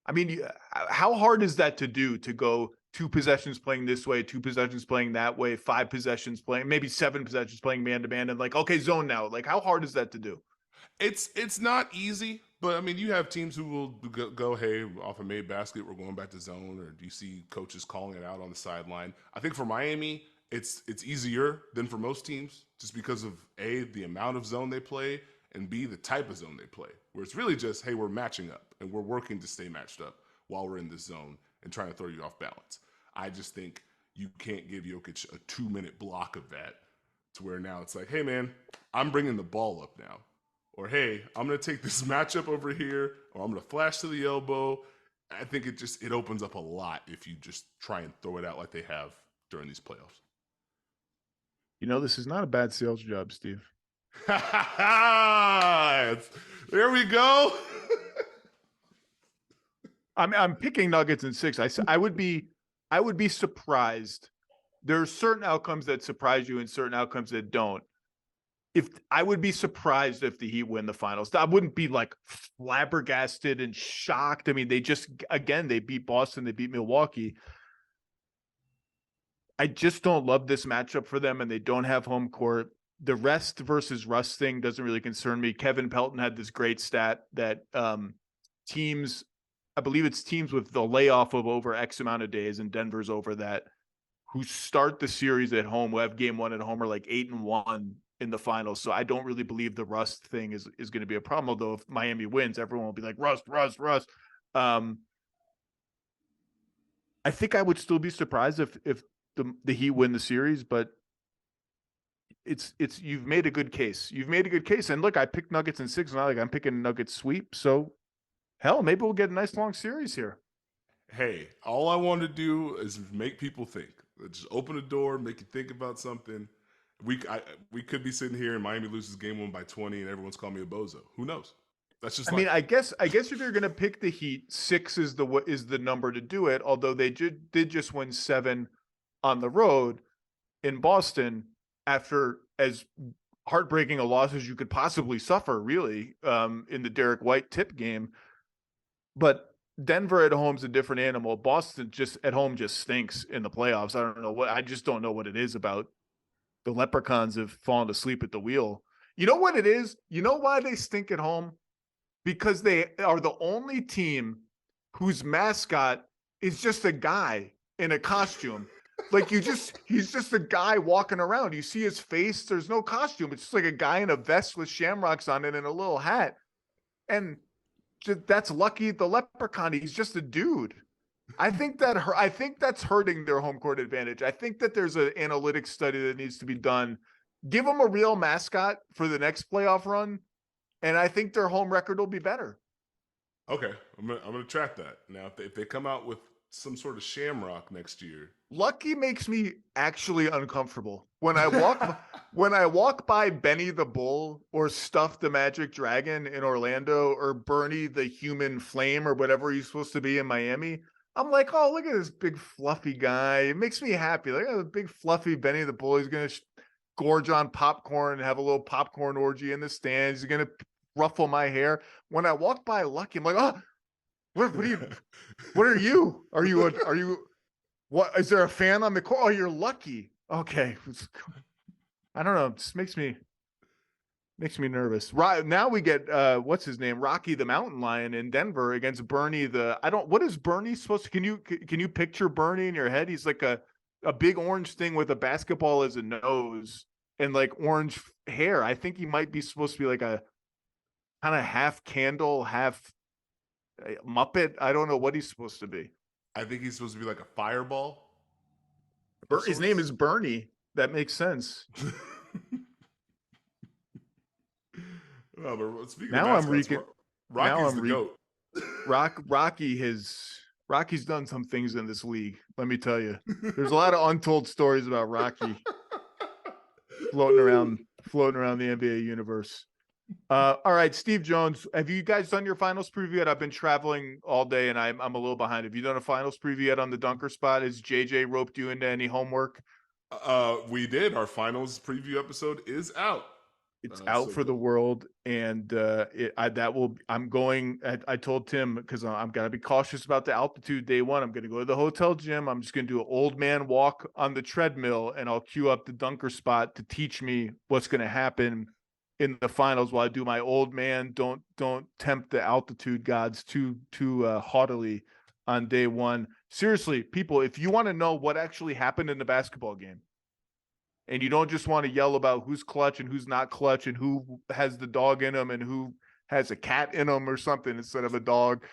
I mean, how hard is that to do, to go 2 possessions playing this way, 2 possessions playing that way, 5 possessions playing, maybe 7 possessions playing man-to-man, and like, okay, zone now. Like, how hard is that to do? It's not easy, but I mean, you have teams who will go, hey, off a made basket, we're going back to zone, or do you see coaches calling it out on the sideline? I think for Miami, it's easier than for most teams, just because of A, the amount of zone they play, and B, the type of zone they play, where it's really just, hey, we're matching up and we're working to stay matched up while we're in this zone and trying to throw you off balance. I just think you can't give Jokic a 2-minute block of that to where now it's like, hey, man, I'm bringing the ball up now. Or, hey, I'm going to take this matchup over here, or I'm going to flash to the elbow. I think it opens up a lot if you just try and throw it out like they have during these playoffs. You know, this is not a bad sales job, Steve. There we go. I'm picking Nuggets in 6. I would be surprised. There are certain outcomes that surprise you and certain outcomes that don't. If I would be surprised if the Heat win the finals. I wouldn't be like flabbergasted and shocked. I mean, they beat Boston, they beat Milwaukee. I just don't love this matchup for them, and they don't have home court. The rest versus rust thing doesn't really concern me. Kevin Pelton had this great stat that teams, I believe it's teams with the layoff of over X amount of days, and Denver's over that, who start the series at home, who have game one at home, are like 8-1 in the finals. So I don't really believe the rust thing is going to be a problem. Although if Miami wins, everyone will be like, rust. I think I would still be surprised if the Heat win the series, but it's you've made a good case. And look, I picked Nuggets in 6, not like I'm picking Nuggets sweep. So hell, maybe we'll get a nice long series here. Hey, all I want to do is make people think. Just open the door, make you think about something. We could be sitting here and Miami loses game 1 by 20 and everyone's calling me a bozo. Who knows? That's just. I mean, I guess if you're going to pick the Heat, 6 is the number to do it. Although they did just win 7 on the road in Boston after as heartbreaking a loss as you could possibly suffer, really, in the Derek White tip game. But Denver at home's a different animal. Boston just at home just stinks in the playoffs. I just don't know what it is about the Leprechauns have fallen asleep at the wheel. You know what it is? You know why they stink at home? Because they are the only team whose mascot is just a guy in a costume. Like he's just a guy walking around. You see his face. There's no costume. It's just like a guy in a vest with shamrocks on it and a little hat. And that's Lucky the Leprechaun. He's just a dude. I think that's hurting their home court advantage. I think that there's an analytics study that needs to be done. Give them a real mascot for the next playoff run, and I think their home record will be better. Okay, I'm gonna track that. Now, if they come out with some sort of shamrock next year, Lucky makes me actually uncomfortable when I walk by Benny the Bull or Stuff the Magic Dragon in Orlando or Bernie the Human Flame or whatever he's supposed to be in Miami. I'm like, oh, look at this big fluffy guy. It makes me happy. Look at the big fluffy Benny the Bull. He's going to gorge on popcorn and have a little popcorn orgy in the stands. He's going to ruffle my hair. When I walk by Lucky, I'm like, oh, what are you? Are you, what, is there a fan on the court? Oh, you're Lucky. Okay. I don't know. It just makes me nervous. Right now we get what's his name? Rocky the Mountain Lion in Denver against Bernie what is Bernie supposed to, can you picture Bernie in your head? He's like a big orange thing with a basketball as a nose and like orange hair. I think he might be supposed to be like a kind of half candle, half Muppet. I don't know what he's supposed to be. I think he's supposed to be like a fireball. His name is Bernie. That makes sense. No, but speaking now of Rocky's the GOAT. Rocky's done some things in this league. Let me tell you, there's a lot of untold stories about Rocky floating around the NBA universe. All right, Steve Jones, have you guys done your finals preview yet? I've been traveling all day and I'm a little behind. Have you done a finals preview yet on the dunker spot? Has JJ roped you into any homework? We did. Our finals preview episode is out. It's out for the world, and I'm going. I told Tim, because I'm gonna be cautious about the altitude day one. I'm gonna go to the hotel gym. I'm just gonna do an old man walk on the treadmill, and I'll cue up the dunker spot to teach me what's gonna happen in the finals while I do my old man. Don't tempt the altitude gods too haughtily on day one. Seriously, people, if you want to know what actually happened in the basketball game, and you don't just want to yell about who's clutch and who's not clutch and who has the dog in them and who has a cat in them or something instead of a dog,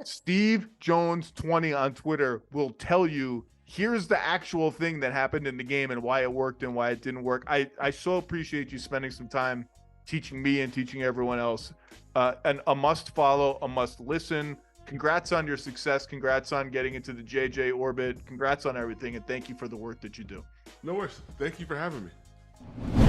Steve Jones 20 on Twitter will tell you, here's the actual thing that happened in the game and why it worked and why it didn't work. I so appreciate you spending some time teaching me and teaching everyone else. And a must follow, a must listen. Congrats on your success. Congrats on getting into the JJ orbit. Congrats on everything. And thank you for the work that you do. No worries. Thank you for having me.